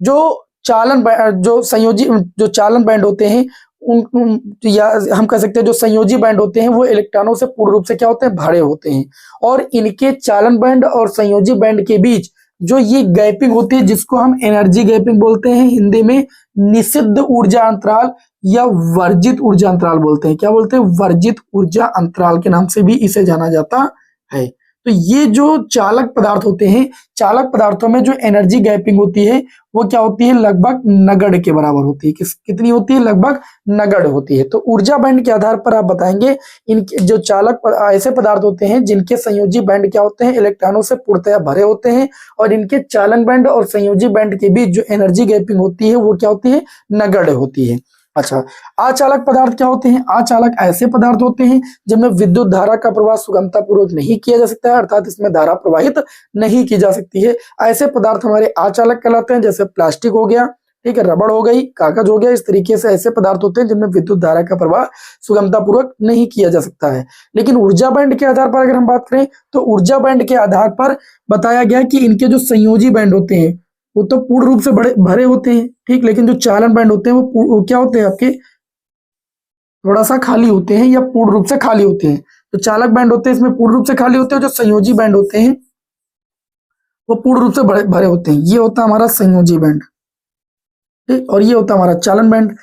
जो चालन बैंड होते हैं या हम कह सकते हैं जो संयोजी बैंड होते हैं वो इलेक्ट्रॉनों से पूर्ण रूप से क्या होते हैं, भरे होते हैं। और इनके चालन बैंड और संयोजी बैंड के बीच जो ये गैपिंग होती है जिसको हम एनर्जी गैपिंग बोलते हैं, हिंदी में निषिद्ध ऊर्जा अंतराल या वर्जित ऊर्जा अंतराल बोलते हैं। क्या बोलते हैं, वर्जित ऊर्जा अंतराल के नाम से भी इसे जाना जाता है। तो ये जो चालक पदार्थ होते हैं, चालक पदार्थों में जो एनर्जी गैपिंग होती है वो क्या होती है, लगभग नगण्य के बराबर होती है। कितनी होती है, लगभग नगण्य होती है। तो ऊर्जा बैंड के आधार पर आप बताएंगे इनके जो चालक ऐसे पदार्थ होते हैं जिनके संयोजी बैंड क्या होते हैं, इलेक्ट्रॉनों से पूर्णतया भरे होते हैं, और इनके चालन बैंड और संयोजी बैंड के बीच जो एनर्जी गैपिंग होती है वो क्या होती है, नगण्य होती है। अच्छा, अचालक पदार्थ क्या होते हैं, अचालक ऐसे पदार्थ होते हैं जिनमें विद्युत धारा का प्रवाह सुगमता पूर्वक नहीं किया जा सकता है, अर्थात इसमें धारा प्रवाहित नहीं की जा सकती है। ऐसे पदार्थ हमारे अचालक कहलाते हैं, जैसे प्लास्टिक हो गया, ठीक है, रबड़ हो गई, कागज हो गया। इस तरीके से ऐसे पदार्थ होते हैं जिनमें विद्युत धारा का प्रवाह सुगमता पूर्वक नहीं किया जा सकता है। लेकिन ऊर्जा बैंड के आधार पर अगर हम बात करें तो ऊर्जा बैंड के आधार पर बताया गया कि इनके जो संयोजी बैंड होते हैं वो तो पूर्ण रूप से भरे होते हैं, ठीक, लेकिन जो चालन बैंड होते हैं वो क्या होते हैं, आपके थोड़ा सा खाली होते हैं या पूर्ण रूप से खाली होते हैं। जो चालक बैंड होते हैं इसमें पूर्ण रूप से खाली होते हैं, जो संयोजी बैंड होते हैं वो पूर्ण रूप से भरे होते हैं। ये होता है हमारा संयोजी बैंड, ठीक, और ये होता है हमारा चालन बैंड।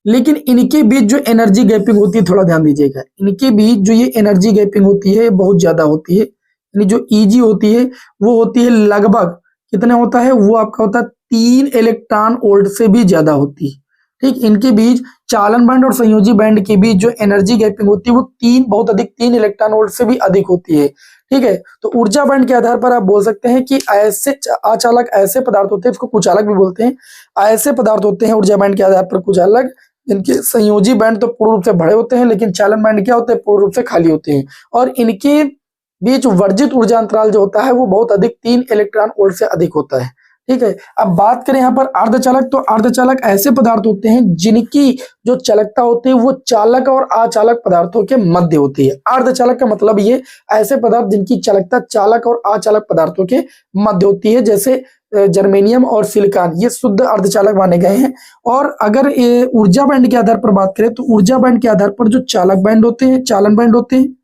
लेकिन इनके बीच जो एनर्जी गैपिंग होती है, थोड़ा ध्यान दीजिएगा, इनके बीच जो ये एनर्जी गैपिंग होती है बहुत ज्यादा होती है। यानी जो ईजी होती है वो होती है लगभग कितने होता है, वो आपका होता है 3 इलेक्ट्रॉन वोल्ट से भी ज्यादा होती है, ठीक। इनके बीच चालन बैंड और संयोजी बैंड के बीच जो एनर्जी गैपिंग होती है वो बहुत अधिक 3 इलेक्ट्रॉन वोल्ट से भी अधिक होती है, ठीक है। तो ऊर्जा बैंड के आधार पर आप बोल सकते हैं कि ऐसे अचालक ऐसे पदार्थ होते हैं, इसको कुचालक भी बोलते हैं, ऐसे पदार्थ होते हैं ऊर्जा बैंड के आधार पर कुचालक जिनके संयोजी बैंड तो पूर्ण रूप से भरे होते हैं, लेकिन चालन बैंड क्या होते हैं, पूर्ण रूप से खाली होते हैं। और इनके बीच वर्जित ऊर्जा अंतराल जो होता है वो बहुत अधिक 3 इलेक्ट्रॉन वोल्ट से अधिक होता है, ठीक है। अब बात करें यहाँ पर अर्धचालक, तो अर्धचालक ऐसे पदार्थ होते हैं जिनकी जो चालकता होती है वो चालक और अचालक पदार्थों के मध्य होती है। अर्धचालक का मतलब ये ऐसे पदार्थ जिनकी चालकता चालक और अचालक पदार्थों के मध्य होती है, जैसे जर्मेनियम और सिलिकॉन, ये शुद्ध अर्धचालक माने गए हैं। और अगर ऊर्जा बैंड के आधार पर बात करें तो ऊर्जा बैंड के आधार पर जो चालक बैंड होते हैं, चालन बैंड होते हैं,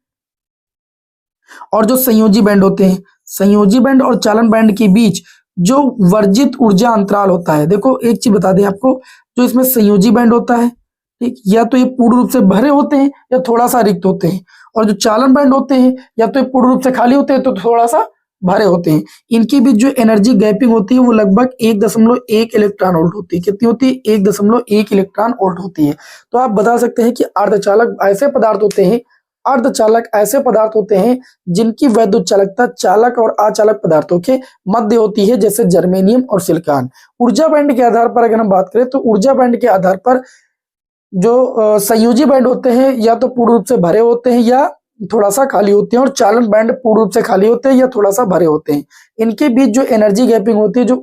और जो संयोजी बैंड होते हैं, संयोजी बैंड और चालन बैंड के बीच जो वर्जित ऊर्जा अंतराल होता है, देखो एक चीज बता दें आपको, जो इसमें संयोजी बैंड होता है, ठीक, या तो ये पूर्ण रूप से भरे होते हैं या थोड़ा सा रिक्त होते हैं, और जो चालन बैंड होते हैं या तो ये पूर्ण रूप से खाली होते हैं तो थोड़ा सा भरे होते हैं। इनके बीच जो एनर्जी गैपिंग होती है वो लगभग 1.1 इलेक्ट्रॉन वोल्ट होती है। कितनी होती है, 1.1 इलेक्ट्रॉन वोल्ट होती है। तो आप बता सकते हैं कि अर्धचालक ऐसे पदार्थ होते हैं, अर्धचालक ऐसे पदार्थ होते हैं जिनकी वैद्युत चालकता चालक और अचालक पदार्थों के मध्य होती है, जैसे जर्मेनियम और सिलिकॉन। ऊर्जा बैंड के आधार पर अगर हम बात करें तो ऊर्जा बैंड के आधार पर जो संयोजी बैंड होते हैं या तो पूर्ण रूप से भरे होते हैं या थोड़ा सा खाली होते हैं, और चालन बैंड पूर्ण रूप से खाली होते हैं या थोड़ा सा भरे होते हैं। इनके बीच जो एनर्जी गैपिंग होती है, जो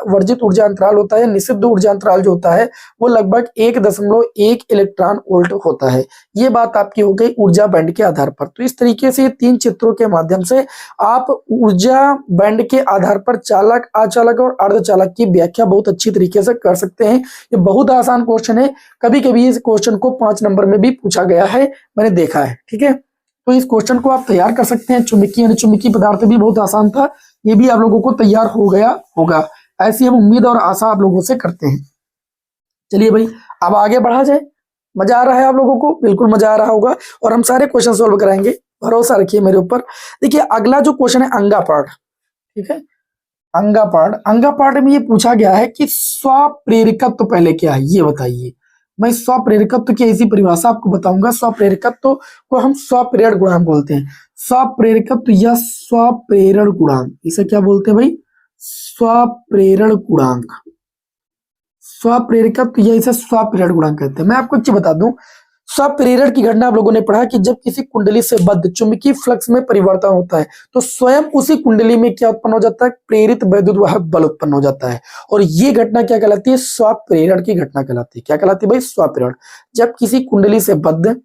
वर्जित ऊर्जा अंतराल होता है, निषिद्ध ऊर्जा अंतराल जो होता है वो लगभग 1.1 इलेक्ट्रॉन वोल्ट होता है। ये बात आपकी हो गई ऊर्जा बैंड के आधार पर। तो इस तरीके से 3 चित्रों के माध्यम से आप ऊर्जा बैंड के आधार पर चालक, अचालक और अर्धचालक की व्याख्या बहुत अच्छी तरीके से कर सकते हैं। ये बहुत आसान क्वेश्चन है, कभी कभी इस क्वेश्चन को 5 नंबर में भी पूछा गया है, मैंने देखा है, ठीक है। तो इस क्वेश्चन को आप तैयार कर सकते हैं। चुंबकीय अनिचुंबकीय पदार्थ भी बहुत आसान था, ये भी आप लोगों को तैयार हो गया होगा, ऐसी हम उम्मीद और आशा आप लोगों से करते हैं। चलिए भाई अब आगे बढ़ा जाए। मजा आ रहा है आप लोगों को? बिल्कुल मजा आ रहा होगा, और हम सारे क्वेश्चन सोल्व कराएंगे, भरोसा रखिए मेरे ऊपर। देखिए अगला जो क्वेश्चन है अंगा पार्ट, ठीक है, अंगा पार्ट में ये पूछा गया है कि स्वप्रेरकत्व पहले क्या है, ये बताइए। मैं स्वप्रेरकत्व की ऐसी परिभाषा आपको बताऊंगा। स्वप्रेरकत्व को हम स्वप्रेरण गुणांक बोलते हैं। स्वप्रेरकत्व या स्वप्रेरण गुणांक, इसे क्या बोलते हैं भाई? स्वप्रेरण गुणांक। स्वप्रेरकत्व या इसे स्वप्रेरण गुणांक कहते हैं। मैं आपको एक चीज बता दूं, स्वप्रेरण की घटना आप लोगों ने पढ़ा कि जब किसी कुंडली से बद्ध चुंबकीय फ्लक्स में परिवर्तन होता है तो स्वयं उसी कुंडली में क्या उत्पन्न हो जाता है? प्रेरित वैद्युत वाहक बल उत्पन्न हो जाता है, और ये घटना क्या कहलाती है? स्वप्रेरण की घटना कहलाती है। क्या कहलाती है भाई? स्वप्रेरण। जब किसी कुंडली से बद्ध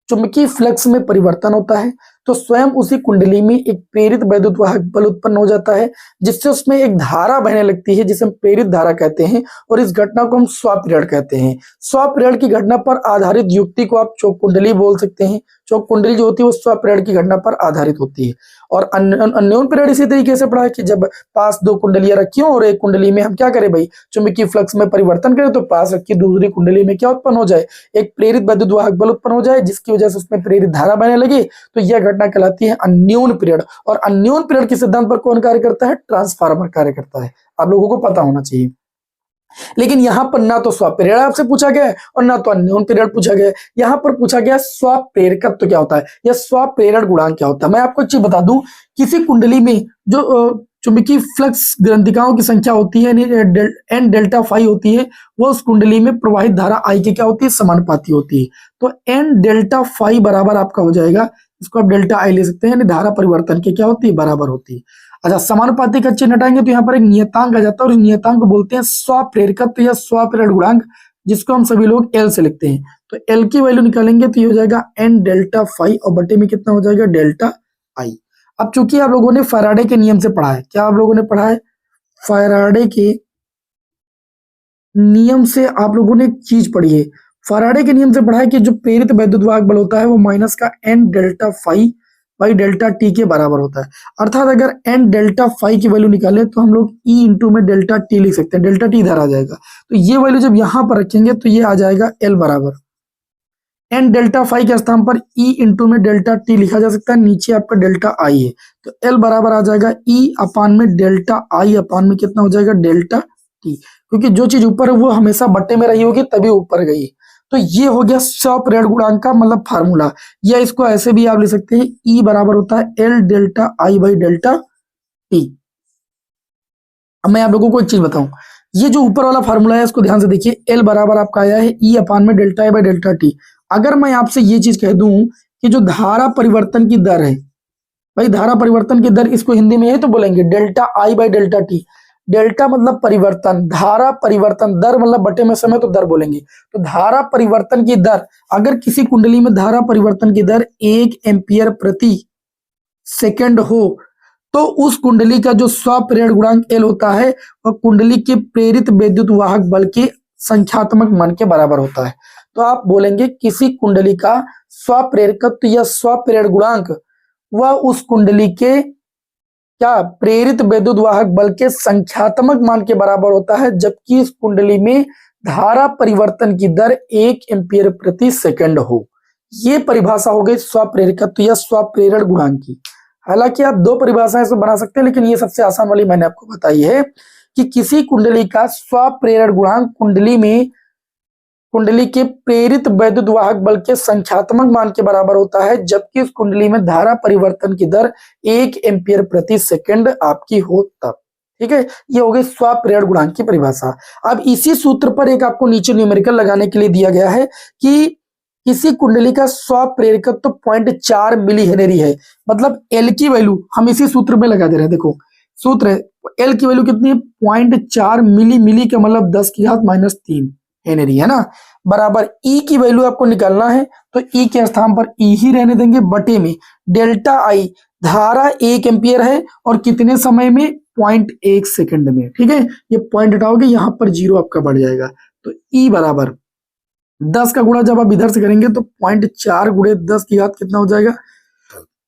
चुंबकीय फ्लक्स में परिवर्तन होता है तो स्वयं उसी कुंडली में एक प्रेरित वैद्युत वाहक बल उत्पन्न हो जाता है, जिससे उसमें एक धारा बहने लगती है जिसे हम प्रेरित धारा कहते हैं, और इस घटना को हम स्वप्रेरण कहते हैं। स्वप्रेरण की घटना पर आधारित युक्ति को आप चौक कुंडली बोल सकते हैं। चौक कुंडली जो होती है वो स्वप्रेरण की घटना पर आधारित होती है। और अन्योन प्रेरण इसी तरीके से पढ़ा है कि जब पास दो कुंडलियां रखी हो और एक कुंडली में हम क्या करें भाई, चुंबकीय फ्लक्स में परिवर्तन करें, तो पास रखी दूसरी कुंडली में क्या उत्पन्न हो जाए, एक प्रेरित वैद्युत वाहक बल उत्पन्न हो जाए, जिसकी वजह से उसमें प्रेरित धारा बहने लगे। तो यह घटना कहलाती है अन्योन प्रेरण। और अन्योन प्रेरण के सिद्धांत पर कौन कार्य करता है, ट्रांसफार्मर कार्य करता है। आप लोगों को पता होना चाहिए। लेकिन यहां पर ना तो स्वप्रेरण आपसे पूछा गया है और ना तो अन्योन प्रेरण पूछा गया है। यहां पर पूछा गया स्वप्रेरकत्व तो क्या होता है या स्वप्रेरण गुणांक क्या होता है। मैं आपको एक चीज बता दूं, किसी कुंडली में जो चुंबकीय फ्लक्स ग्रंथिकाओं की संख्या होती है एन डेल्टा फाई होती है, वो उस कुंडली में प्रवाहित धारा आई के क्या होती है, समानुपाती होती है। तो एन डेल्टा फाई बराबर आपका हो जाएगा, इसको आप डेल्टा आई ले सकते हैं, यानी धारा परिवर्तन के क्या होती है, बराबर होती है। अच्छा, समानुपाती का चिन्ह हटाएंगे तो यहाँ पर एक नियतांक आ जाता है और नियतांक को बोलते हैं स्वप्रेरकत्व या स्वप्रेरण गुणांक, जिसको हम सभी लोग एल से लिखते हैं। तो एल की वैल्यू निकालेंगे तो ये हो जाएगा एन डेल्टा फाई और बटे में कितना हो जाएगा, डेल्टा आई। अब चूंकि आप लोगों ने फैराडे के नियम से पढ़ा है, क्या आप लोगों ने पढ़ा है, फैराडे के नियम से आप लोगों ने एक चीज पढ़ी है, फैराडे के नियम से पढ़ा है कि जो प्रेरित वैद्युत वाहक बल होता है वो माइनस का N delta phi by delta T के बराबर होता है। अर्थात अगर एन डेल्टा फाई की वैल्यू निकाले तो हम लोग ई इंटू में डेल्टा टी लिख सकते हैं, डेल्टा टी इधर आ जाएगा। तो ये वैल्यू जब यहां पर रखेंगे तो ये आ जाएगा एल बराबर एन डेल्टा फाई के स्थान पर ई इंटू में डेल्टा टी लिखा जा सकता है, नीचे आपका डेल्टा आई है। तो एल बराबर आ जाएगा ई अपान में डेल्टा आई अपान में कितना हो जाएगा, डेल्टा टी, क्योंकि जो चीज ऊपर है वो हमेशा बट्टे में रही होगी तभी ऊपर गई। तो ये हो गया स्वप्रेरण गुणांक का मतलब फार्मूला, या इसको ऐसे भी आप ले सकते हैं, ई बराबर होता है L delta I by delta T. अब मैं आप लोगों को एक चीज बताऊं, ये जो ऊपर वाला फार्मूला है इसको ध्यान से देखिए, एल बराबर आपका आया है ई अपान में delta I by delta T. अगर मैं आपसे ये चीज कह दूं कि जो धारा परिवर्तन की दर है, भाई धारा परिवर्तन की दर, इसको हिंदी में है तो बोलेंगे delta I by delta T. Delta मतलब परिवर्तन, धारा परिवर्तन, दर मतलब बटे में समय तो दर बोलेंगे। तो धारा परिवर्तन की दर, अगर किसी कुंडली में धारा परिवर्तन की दर 1 एम्पियर प्रति सेकंड हो तो उस कुंडली का जो स्वप्रेरण गुणांक एल होता है वह कुंडली के प्रेरित विद्युत वाहक बल के संख्यात्मक मान के बराबर होता है। तो आप बोलेंगे किसी कुंडली का स्वप्रेरकत्व या स्वप्रेरण गुणांक वह उस कुंडली के क्या प्रेरित विद्युत वाहक बल के संख्यात्मक मान के बराबर होता है, जबकि इस कुंडली में धारा परिवर्तन की दर 1 एम्पियर प्रति सेकंड हो। ये परिभाषा हो गई स्वप्रेरकत्व या स्वप्रेरण गुणांक की। हालांकि आप दो परिभाषाएं इसमें बना सकते हैं, लेकिन ये सबसे आसान वाली मैंने आपको बताई है कि किसी कुंडली का स्वप्रेरण गुणांक कुंडली के प्रेरित वैद्युत वाहक बल के संख्यात्मक मान के बराबर होता है, जबकि उस कुंडली में धारा परिवर्तन की दर 1 एम्पियर प्रति सेकंड आपकी हो तब। ठीक है, ये हो गई स्वप्रेरण गुणांक की परिभाषा। अब इसी सूत्र पर एक आपको नीचे न्यूमेरिकल लगाने के लिए दिया गया है कि किसी कुंडली का स्वप्रेरकत्व 0.4 मिली हेनरी है, मतलब एल की वैल्यू हम इसी सूत्र में लगा दे रहे हैं। देखो सूत्र है, एल की वैल्यू कितनी है, 0.4 मिली का मतलब 10 की घात -3 हेनरी है ना, बराबर ई की वैल्यू आपको निकालना है तो ई के स्थान पर ई ही रहने देंगे, बटे में डेल्टा आई, धारा 1 एम्पियर है और कितने समय में, 0.1 सेकंड में। ठीक है, ये पॉइंट हटाओगे यहां पर 0 आपका बढ़ जाएगा। तो ई बराबर 10 का गुणा जब आप इधर से करेंगे तो 0.4 गुणे 10 की घात कितना हो जाएगा,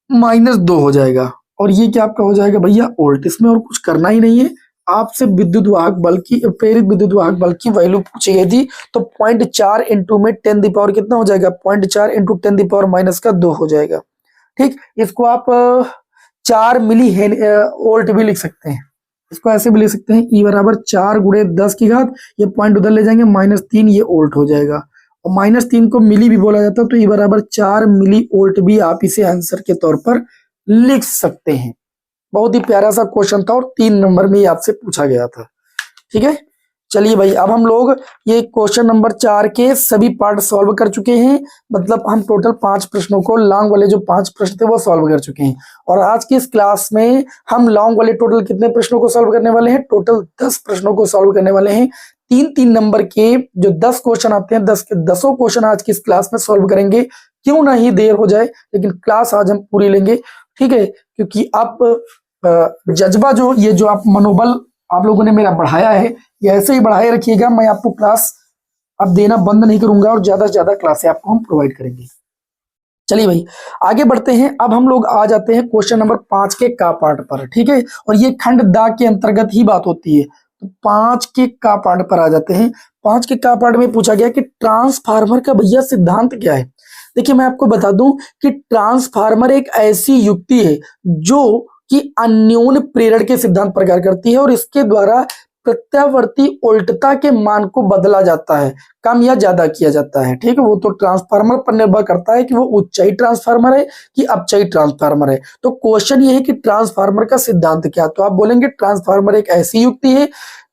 -2 हो जाएगा। और ये क्या आपका हो जाएगा भैया वोल्ट। इसमें और कुछ करना ही नहीं है, आपसे विद्युत वाहक बल की, प्रेरित विद्युत वाहक बल की वैल्यू पूछी गई थी, तो 0.4 इंटू में 10 दी पावर कितना हो जाएगा, 0.4 इंटू 10 दी पावर -2 हो जाएगा। ठीक, इसको आप 4 मिली वोल्ट भी लिख सकते हैं, इसको ऐसे भी लिख सकते हैं, ई बराबर 4 गुणे 10 की घात, ये पॉइंट उधर ले जाएंगे -3, ये वोल्ट हो जाएगा। और -3 को मिली भी बोला जाता है, तो ई बराबर 4 मिली वोल्ट भी आप इसे आंसर के तौर पर लिख सकते हैं। बहुत ही प्यारा सा क्वेश्चन था और 3 नंबर में आपसे पूछा गया था। ठीक है, चलिए भाई, अब हम लोग ये क्वेश्चन नंबर 4 के सभी पार्ट सॉल्व कर चुके हैं, मतलब हम टोटल 5 प्रश्नों को, लॉन्ग वाले जो 5 प्रश्न थे वो सॉल्व कर चुके हैं। और आज की इस क्लास में हम लॉन्ग वाले टोटल कितने प्रश्नों को सॉल्व करने वाले हैं, टोटल 10 प्रश्नों को सॉल्व करने वाले हैं। 3-3 नंबर के जो 10 क्वेश्चन आते हैं, 10 के 10 क्वेश्चन आज की इस क्लास में सॉल्व करेंगे। क्यों ना ही देर हो जाए, लेकिन क्लास आज हम पूरी लेंगे, ठीक है। क्योंकि आप जज्बा जो ये जो आप मनोबल आप लोगों ने मेरा बढ़ाया है, ये ऐसे ही बढ़ाए रखिएगा। मैं आपको क्लास अब देना बंद नहीं करूंगा और ज्यादा से ज्यादा क्लासें आपको हम प्रोवाइड करेंगे। चलिए भाई आगे बढ़ते हैं। अब हम लोग आ जाते हैं क्वेश्चन नंबर 5 के का पार्ट पर, ठीक है। और ये खंड दा के अंतर्गत ही बात होती है, तो 5 के का पार्ट पर आ जाते हैं। 5 के का पार्ट में पूछा गया कि ट्रांसफार्मर का भैया सिद्धांत क्या है। देखिए मैं आपको बता दूं कि ट्रांसफार्मर एक ऐसी युक्ति है जो कि अन्योन्य प्रेरण के सिद्धांत पर कार्य करती है और इसके द्वारा प्रत्यावर्ती उल्टता के मान को बदला जाता है, कम या ज्यादा किया जाता है, ठीक है। वो तो ट्रांसफार्मर पर निर्भर करता है कि वो उच्चाई ट्रांसफार्मर है कि अपचाई ट्रांसफार्मर है। तो क्वेश्चन ये है कि ट्रांसफार्मर का सिद्धांत क्या, तो आप बोलेंगे ट्रांसफार्मर एक ऐसी युक्ति है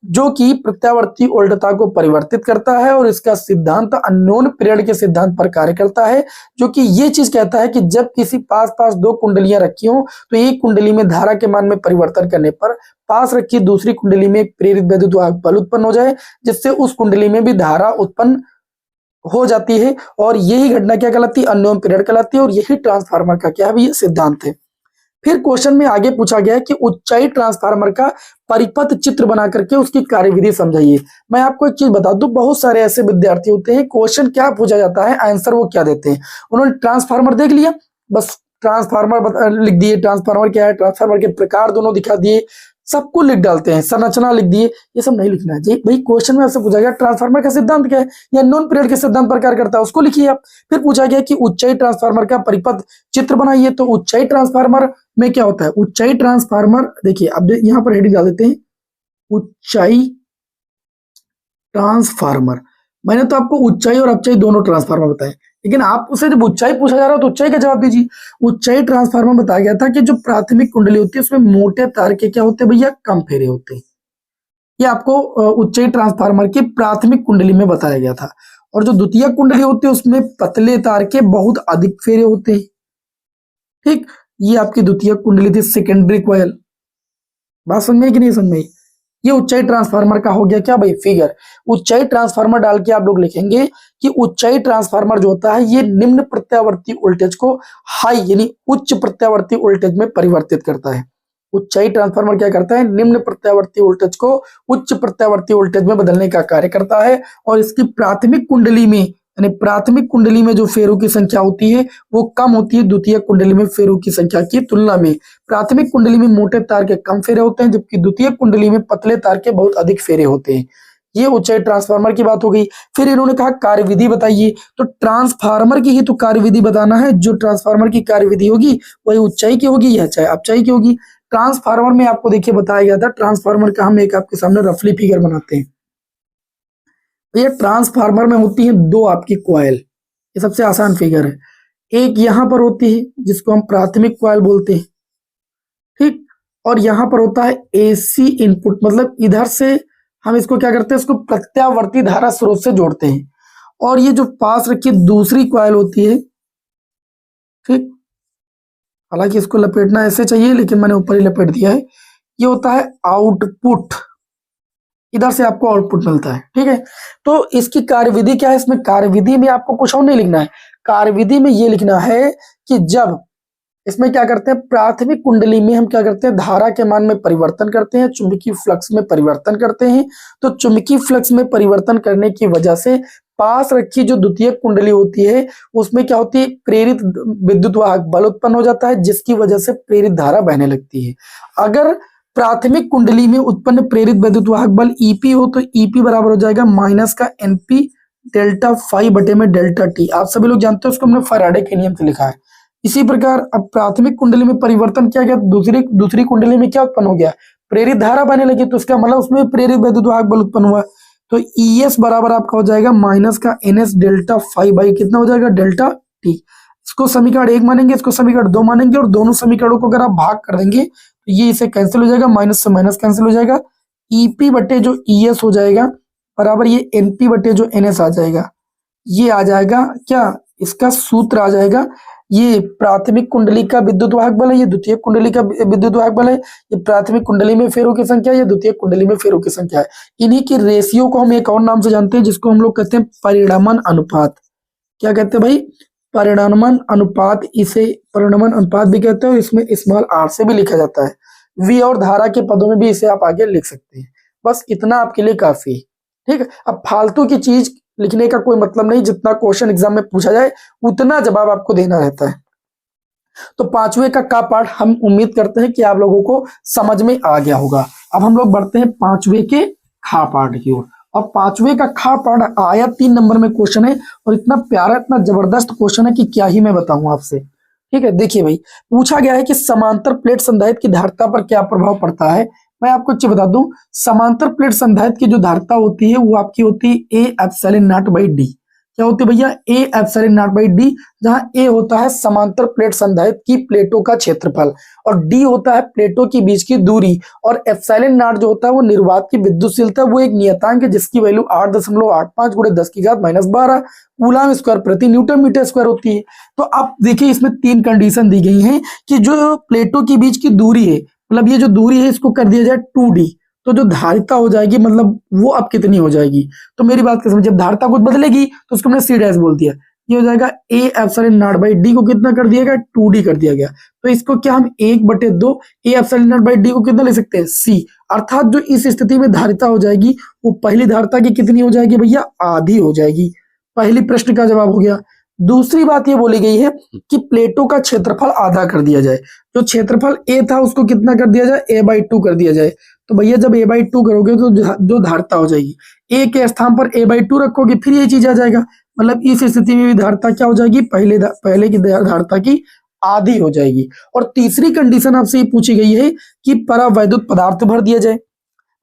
जो कि प्रत्यावर्ती उल्टता को परिवर्तित करता है और इसका सिद्धांत अन्योन्य प्रेरण के सिद्धांत पर कार्य करता है, जो कि ये चीज कहता है कि जब किसी पास पास दो कुंडलियां रखी हो तो एक कुंडली में धारा के मान में परिवर्तन करने पर पास रखी दूसरी कुंडली में प्रेरित वैद्युत वाहक बल उत्पन्न हो जाए, जिससे उस कुंडली में भी धारा उत्पन्न हो जाती है। और यही घटना क्या कहलाती है, अन्योन्य प्रेरण कहलाती है। और यही ट्रांसफार्मर का क्या है, ये सिद्धांत है। फिर क्वेश्चन में आगे पूछा गया है कि उच्चाई ट्रांसफार्मर का परिपथ चित्र बना करके उसकी कार्यविधि समझाइए। मैं आपको एक चीज बता दूं, बहुत सारे ऐसे विद्यार्थी होते हैं, क्वेश्चन क्या पूछा जाता है आंसर वो क्या देते हैं। उन्होंने ट्रांसफार्मर देख लिया, बस ट्रांसफार्मर लिख दिए, ट्रांसफार्मर क्या है, ट्रांसफार्मर के प्रकार दोनों दिखा दिए, सबको लिख डालते हैं, संरचना लिख दिए, ये सब नहीं लिखना है जी भाई। क्वेश्चन में आपसे पूछा गया ट्रांसफार्मर का सिद्धांत क्या है या नॉन पीरियड के सिद्धांत पर कार्य करता है, उसको लिखिए आप। फिर पूछा गया कि उच्चाई ट्रांसफार्मर का परिपथ चित्र बनाइए, तो उच्चाई ट्रांसफार्मर में क्या होता है, उच्चाई ट्रांसफार्मर देखिए अब यहाँ पर हेडिंग डाल देते हैं, उच्चाई ट्रांसफार्मर। मैंने तो आपको ऊंचाई और अपचाई दोनों ट्रांसफार्मर बताए, लेकिन आप उसे जब ऊंचाई पूछा जा रहा है तो ऊंचाई का जवाब दीजिए। ऊंचाई ट्रांसफार्मर बताया गया था कि जो प्राथमिक कुंडली होती है उसमें मोटे तार के क्या होते हैं भैया, कम फेरे होते हैं। ये आपको ऊंचाई ट्रांसफार्मर की प्राथमिक कुंडली में बताया गया था। और जो द्वितीय कुंडली होती है उसमें पतले तार के बहुत अधिक फेरे होते हैं, ठीक। ये आपकी द्वितीय कुंडली थी, सेकेंडरी कॉइल। बात समझ में कि नहीं समझ में? ये उच्चाई ट्रांसफार्मर का हो गया क्या भाई, फिगर। उच्चाई ट्रांसफार्मर डाल के आप लोग लिखेंगे कि उच्चाई ट्रांसफार्मर जो होता है ये निम्न प्रत्यावर्ती वोल्टेज को हाई यानी उच्च प्रत्यावर्ती वोल्टेज में परिवर्तित करता है। उच्चाई ट्रांसफार्मर क्या करता है, निम्न प्रत्यावर्ती वोल्टेज को उच्च प्रत्यावर्ती वोल्टेज में बदलने का कार्य करता है। और इसकी प्राथमिक कुंडली में यानी प्राथमिक कुंडली में जो फेरों की संख्या होती है वो कम होती है द्वितीय कुंडली में फेरों की संख्या की तुलना में। प्राथमिक कुंडली में मोटे तार के कम फेरे होते हैं, जबकि द्वितीय कुंडली में पतले तार के बहुत अधिक फेरे होते हैं। ये ऊंचाई ट्रांसफार्मर की बात हो गई। फिर इन्होंने कहा कार्यविधि बताइए, तो ट्रांसफार्मर की ही तो कार्यविधि बताना है। जो ट्रांसफार्मर की कार्यविधि होगी वही ऊंचाई की होगी या चाहे अपचाई की होगी। ट्रांसफार्मर में आपको देखिए बताया गया था, ट्रांसफार्मर का हम एक आपके सामने रफली फिगर बनाते हैं। ये ट्रांसफार्मर में होती है दो आपकी कॉइल, ये सबसे आसान फिगर है। एक यहां पर होती है जिसको हम प्राथमिक कॉइल बोलते हैं, ठीक। और यहां पर होता है एसी इनपुट, मतलब इधर से हम इसको क्या करते हैं, इसको प्रत्यावर्ती धारा स्रोत से जोड़ते हैं। और ये जो पास रखी दूसरी कॉइल होती है, ठीक। हालांकि इसको लपेटना ऐसे चाहिए लेकिन मैंने ऊपर ही लपेट दिया है। ये होता है आउटपुट, इधर से आपको आउटपुट मिलता है, ठीक है। तो इसकी कार्यविधि क्या है, इसमें कार्यविधि में आपको कुछ और नहीं लिखना है। कार्यविधि में ये लिखना है कि जब इसमें क्या करते हैं, प्राथमिक कुंडली में हम क्या करते हैं, धारा के मान में परिवर्तन करते हैं, चुंबकीय फ्लक्स में परिवर्तन करते हैं। तो चुंबकीय फ्लक्स में परिवर्तन करने की वजह से पास रखी जो द्वितीय कुंडली होती है उसमें क्या होती है, प्रेरित विद्युत वाहक बल उत्पन्न हो जाता है, जिसकी वजह से प्रेरित धारा बहने लगती है। अगर प्राथमिक कुंडली में उत्पन्न प्रेरित विद्युत वाहक बल ईपी हो तो ईपी बराबर हो जाएगा माइनस का एनपी डेल्टा फाई बटे में डेल्टा टी। आप सभी लोग जानते हो, उसको हमने फैराडे के नियम से लिखा है। इसी प्रकार अब प्राथमिक कुंडली में परिवर्तन किया गया, दूसरी कुंडली में क्या उत्पन्न हो गया, प्रेरित धारा बहने लगी, तो इसका मतलब उसमें प्रेरित विद्युत वाहक बल उत्पन्न हुआ। तो ईएस बराबर आपका हो जाएगा माइनस का एनएस डेल्टा फाई बाई कितना हो जाएगा, डेल्टा टी। इसको समीकरण 1 मानेंगे, इसको समीकरण 2 मानेंगे, और दोनों समीकरणों को अगर आप भाग कर देंगे तो ये इसे कैंसिल हो जाएगा, माइनस से माइनस कैंसिल हो जाएगा। ईपी बटे जो ईएस हो जाएगा बराबर ये एनपी बटे जो एनएस आ जाएगा। ये आ जाएगा क्या, इसका सूत्र आ जाएगा, ये प्राथमिक कुंडली का विद्युत वाहक बल है, ये द्वितीय कुंडली का विद्युत वाहक बल है। ये प्राथमिक कुंडली में फेरों की संख्या है, ये द्वितीय कुंडली में फेरों की संख्या है। इन्हीं की रेशियो को हम एक और नाम से जानते हैं जिसको हम लोग कहते हैं परिणामन अनुपात। क्या कहते हैं भाई, परिणमन अनुपात, इसे परिणमन अनुपात भी कहते हैं, इसमें स्मॉल r से भी लिखा जाता है। v और धारा के पदों में भी इसे आप आगे लिख सकते हैं। बस इतना आपके लिए काफी है, ठीक है। अब फालतू की चीज लिखने का कोई मतलब नहीं, जितना क्वेश्चन एग्जाम में पूछा जाए उतना जवाब आपको देना रहता है। तो पांचवे का पार्ट हम उम्मीद करते हैं कि आप लोगों को समझ में आ गया होगा। अब हम लोग बढ़ते हैं पांचवे के खा पार्ट की ओर। और पांचवे का खा पार्ट आया 3 नंबर में क्वेश्चन है, और इतना प्यारा इतना जबरदस्त क्वेश्चन है कि क्या ही मैं बताऊं आपसे। ठीक है, देखिए भाई, पूछा गया है कि समांतर प्लेट संधारित्र की धारिता पर क्या प्रभाव पड़ता है। मैं आपको एक चीज बता दूं, समांतर प्लेट संधारित्र की जो धारिता होती है वो आपकी होती है A epsilon not by D. क्या होती है भैया? A epsilon not by D, जहां ए होता है समांतर प्लेट संधारित्र की प्लेटों का क्षेत्रफल, और डी होता है प्लेटों के बीच की दूरी, और एप्सिलॉन नॉट जो होता है वो निर्वात की विद्युतशीलता, वो एक नियतांक है जिसकी वैल्यू 8.85 गुणे 10 की घात -12 कूलम स्क्वायर प्रति न्यूटन मीटर स्क्वायर होती है। तो आप देखिए इसमें 3 कंडीशन दी गई हैं कि जो प्लेटों के बीच की दूरी है, मतलब ये जो दूरी है इसको कर दिया जाए 2d, तो जो धारिता हो जाएगी मतलब वो अब कितनी हो जाएगी। तो मेरी बात को समझिए, जब धारिता कुछ बदलेगी तो उसको हमने सी डैश बोल दिया, ये हो जाएगा A epsilon not by D को कितना कर दिया गया? 2d कर दिया गया। तो इसको क्या हम 1/2 A epsilon not by D को कितना ले सकते हैं? सी। अर्थात जो इस स्थिति में धारिता हो जाएगी वो पहली धारिता की कितनी हो जाएगी भैया? आधी हो जाएगी। पहली प्रश्न का जवाब हो गया। दूसरी बात ये बोली गई है कि प्लेटों का क्षेत्रफल आधा कर दिया जाए। जो क्षेत्रफल ए था उसको कितना कर दिया जाए? a/2 कर दिया जाए। तो भैया जब a/2 करोगे तो जो धारिता हो जाएगी, a के स्थान पर a/2 रखोगे फिर ये चीज आ जाएगा, मतलब इस स्थिति में भी धारिता क्या हो जाएगी? पहले की धारिता की आधी हो जाएगी। और तीसरी कंडीशन आपसे ये पूछी गई है कि परावैद्युत पदार्थ भर दिया जाए।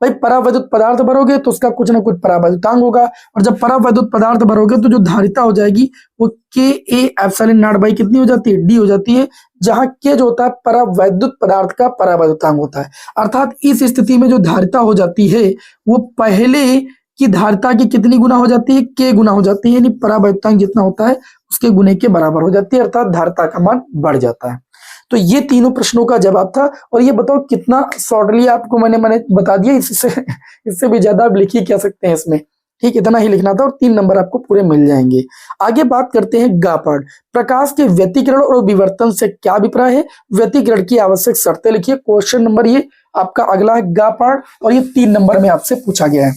भाई परावैद्युत पदार्थ भरोगे तो उसका कुछ ना कुछ परावैद्युतांक होगा, और जब परावैद्युत पदार्थ भरोगे तो जो धारिता हो जाएगी वो के ए एप्सिलॉन नॉट बाई कितनी हो जाती है? डी हो जाती है, जहां के जो होता है परावैद्युत पदार्थ का परावैद्युतांक होता है। अर्थात इस स्थिति में जो धारिता हो जाती है वो पहले की धारिता की कितनी गुना हो जाती है? के गुना हो जाती है, यानी परावैद्युतांक जितना होता है उसके गुने के बराबर हो जाती है, अर्थात धारिता का मान बढ़ जाता है। तो ये तीनों प्रश्नों का जवाब था। और ये बताओ कितना शॉर्टली आपको मैंने बता दिया, इससे भी ज्यादा आप लिख ही क्या सकते हैं इसमें। ठीक, इतना ही लिखना था और 3 नंबर आपको पूरे मिल जाएंगे। आगे बात करते हैं गा पार्ट। प्रकाश के व्यतिकरण और विवर्तन से क्या अभिप्राय है? व्यतिकरण की आवश्यक शर्तें लिखिए। क्वेश्चन नंबर ये आपका अगला है गा पार्ट, और ये 3 नंबर में आपसे पूछा गया है।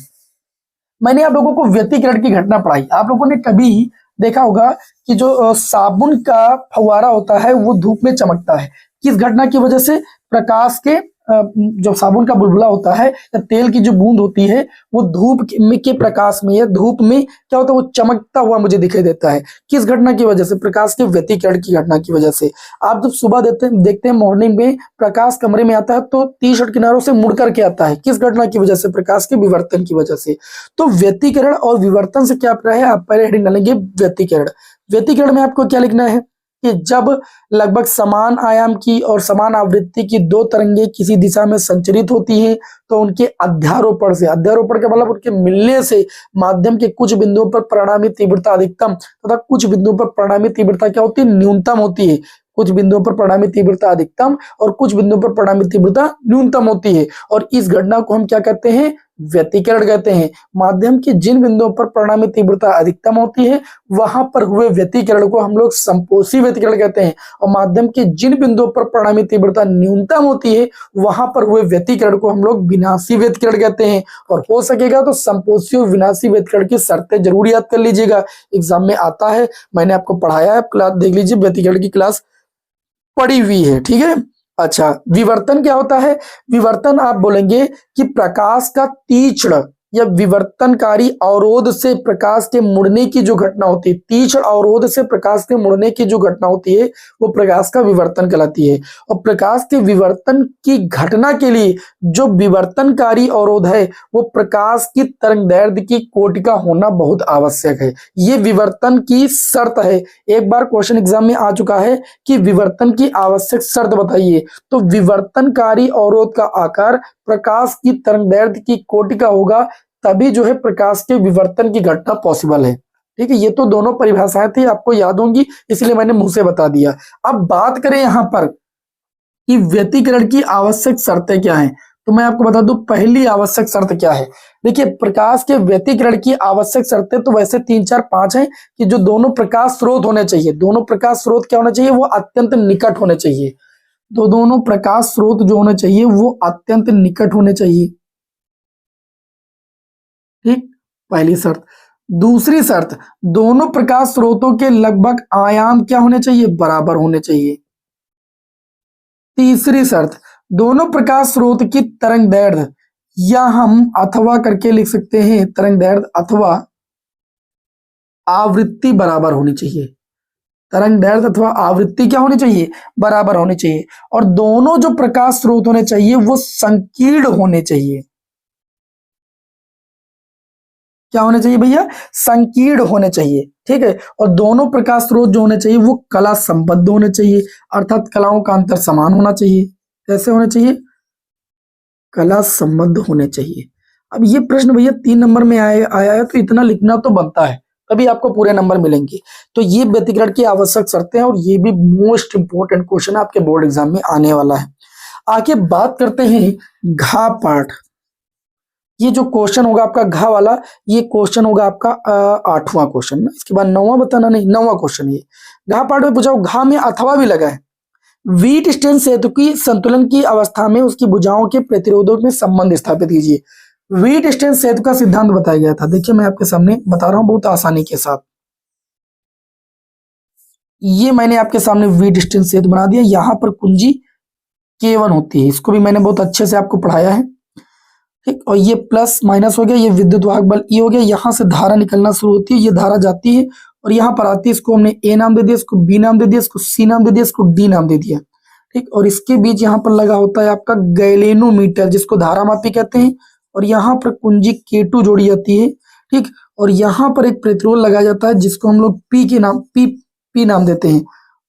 मैंने आप लोगों को व्यतिकरण की घटना पढ़ाई। आप लोगों ने कभी देखा होगा कि जो साबुन का फव्वारा होता है वो धूप में चमकता है, किस घटना की वजह से? प्रकाश के जो साबुन का बुलबुला होता है या तेल की जो बूंद होती है वो धूप के प्रकाश में या धूप में क्या होता है? वो चमकता हुआ मुझे दिखाई देता है। किस घटना की वजह से? प्रकाश के व्यतिकरण की घटना की वजह से। आप जब सुबह देखते हैं मॉर्निंग में प्रकाश कमरे में आता है तो 30 किनारों से मुड़ करके आता है, किस घटना की वजह से? प्रकाश के विवर्तन की वजह से। तो व्यतिकरण और विवर्तन से क्या अभिप्राय है? आप पहले हेडिंग डालेंगे व्यतिकरण। व्यतिकरण में आपको क्या लिखना है कि जब लगभग समान आयाम की और समान आवृत्ति की 2 तरंगे किसी दिशा में संचरित होती हैं तो उनके अध्यारोपण से, अध्यारोपण का मतलब उनके मिलने से माध्यम के कुछ बिंदुओं पर परिणामी तीव्रता अधिकतम तथा कुछ बिंदुओं पर परिणामी तीव्रता क्या होती है? न्यूनतम होती है। कुछ बिंदुओं पर परिणामी तीव्रता अधिकतम और कुछ बिंदुओं पर परिणामी तीव्रता न्यूनतम होती है, और इस घटना को हम क्या कहते हैं? व्यतिकरण कहते हैं। माध्यम के जिन बिंदुओं पर परिणामी तीव्रता अधिकतम होती है वहां पर हुए व्यतिकरण को हम लोग संपोषी व्यतिकरण कहते हैं, और माध्यम के जिन बिंदुओं पर परिणामी तीव्रता न्यूनतम होती है वहां पर हुए व्यतिकरण को हम लोग विनाशी व्यतिकरण कहते हैं। और हो सकेगा तो संपोषी और विनाशी व्यतिकरण की शर्तें जरूर याद कर लीजिएगा, एग्जाम में आता है। मैंने आपको पढ़ाया है, क्लास देख लीजिए, व्यतिकरण की क्लास पड़ी हुई है। ठीक है, अच्छा, विवर्तन क्या होता है? विवर्तन आप बोलेंगे कि प्रकाश का तीक्ष्ण या विवर्तनकारी अवरोध से प्रकाश के मुड़ने की जो घटना होती है, तीक्ष्ण अवरोध से प्रकाश के मुड़ने की जो घटना होती है वो प्रकाश का विवर्तन कहलाती है। और प्रकाश के विवर्तन की घटना के लिए जो विवर्तनकारी अवरोध है वो प्रकाश की तरंगदैर्ध्य की कोटि का होना बहुत आवश्यक है। ये विवर्तन की शर्त है। एक बार क्वेश्चन एग्जाम में आ चुका है कि विवर्तन की आवश्यक शर्त बताइए, तो विवर्तनकारी अवरोध का आकार प्रकाश की तरंगदैर्ध्य की कोटि का होगा, तभी जो है प्रकाश के विवर्तन की घटना पॉसिबल है। ठीक है, ये तो दोनों परिभाषाएं थी, आपको याद होंगी, इसलिए मैंने मुंह से बता दिया। अब बात करें यहां पर कि व्यतिकरण की आवश्यक शर्तें क्या हैं, तो मैं आपको बता दूं पहली आवश्यक शर्त क्या है। देखिए प्रकाश के व्यतिकरण की आवश्यक शर्तें तो वैसे 3 4 5 हैं कि जो दोनों प्रकाश स्रोत होने चाहिए, दोनों प्रकाश स्रोत क्या होने चाहिए, वो अत्यंत निकट होने चाहिए। तो दोनों प्रकाश स्रोत जो होने चाहिए वो अत्यंत निकट होने चाहिए, ठीक, पहली शर्त। दूसरी शर्त, दोनों प्रकाश स्रोतों के लगभग आयाम क्या होने चाहिए, बराबर होने चाहिए। तीसरी शर्त, दोनों प्रकाश स्रोत की तरंग दैर्ध्य, या हम अथवा करके लिख सकते हैं, तरंग दैर्ध्य अथवा आवृत्ति बराबर होनी चाहिए। तरंग दैर्ध्य अथवा आवृत्ति क्या होनी चाहिए, बराबर होनी चाहिए। और दोनों जो प्रकाश स्रोत होने चाहिए वो संकीर्ण होने चाहिए। क्या होने चाहिए भैया, संकीर्ण होने चाहिए, ठीक है। और दोनों प्रकाश स्रोत जो होने चाहिए वो कला संबद्ध होने चाहिए, अर्थात कलाओं का अंतर समान होना चाहिए। कैसे होने चाहिए, कला संबद्ध होने चाहिए। अब ये प्रश्न भैया 3 नंबर में आया है, तो इतना लिखना तो बनता है, तभी आपको पूरे नंबर मिलेंगे। तो ये व्यतिकरण की आवश्यक शर्तें हैं और ये भी मोस्ट इंपोर्टेंट क्वेश्चन आपके बोर्ड एग्जाम में आने वाला है। आगे बात करते हैं घा पाठ। ये जो क्वेश्चन होगा आपका घा वाला, ये क्वेश्चन होगा आपका 8वां क्वेश्चन ना, इसके बाद 9वां बताना, नहीं 9वां क्वेश्चन। ये घा पाठ में पूछा, घा में अथवा भी लगा है। व्हीटस्टीन सेतु की संतुलन की अवस्था में उसकी भुजाओं के प्रतिरोधों में संबंध स्थापित कीजिए। व्हीटस्टीन सेतु का सिद्धांत बताया गया था। देखिए मैं आपके सामने बता रहा हूं बहुत आसानी के साथ। ये मैंने आपके सामने व्हीटस्टीन सेतु बना दिया। यहां पर कुंजी K1 होती है, इसको भी मैंने बहुत अच्छे से आपको पढ़ाया है, ठीक। और ये प्लस माइनस हो गया, ये विद्युत वाहक बल E हो गया। यहां से धारा निकलना शुरू होती है, ये धारा जाती है और यहाँ पर आती है। इसको हमने A नाम दे दिया, इसको B नाम दे दिया, इसको C नाम दे दिया, इसको D नाम दे दिया, ठीक। और इसके बीच यहाँ पर लगा होता है आपका गैलेनोमीटर, जिसको धारामापी कहते हैं। और यहाँ पर कुंजी K2 जोड़ी जाती है, ठीक। और यहाँ पर एक प्रतिरोध लगाया जाता है जिसको हम लोग P नाम देते हैं।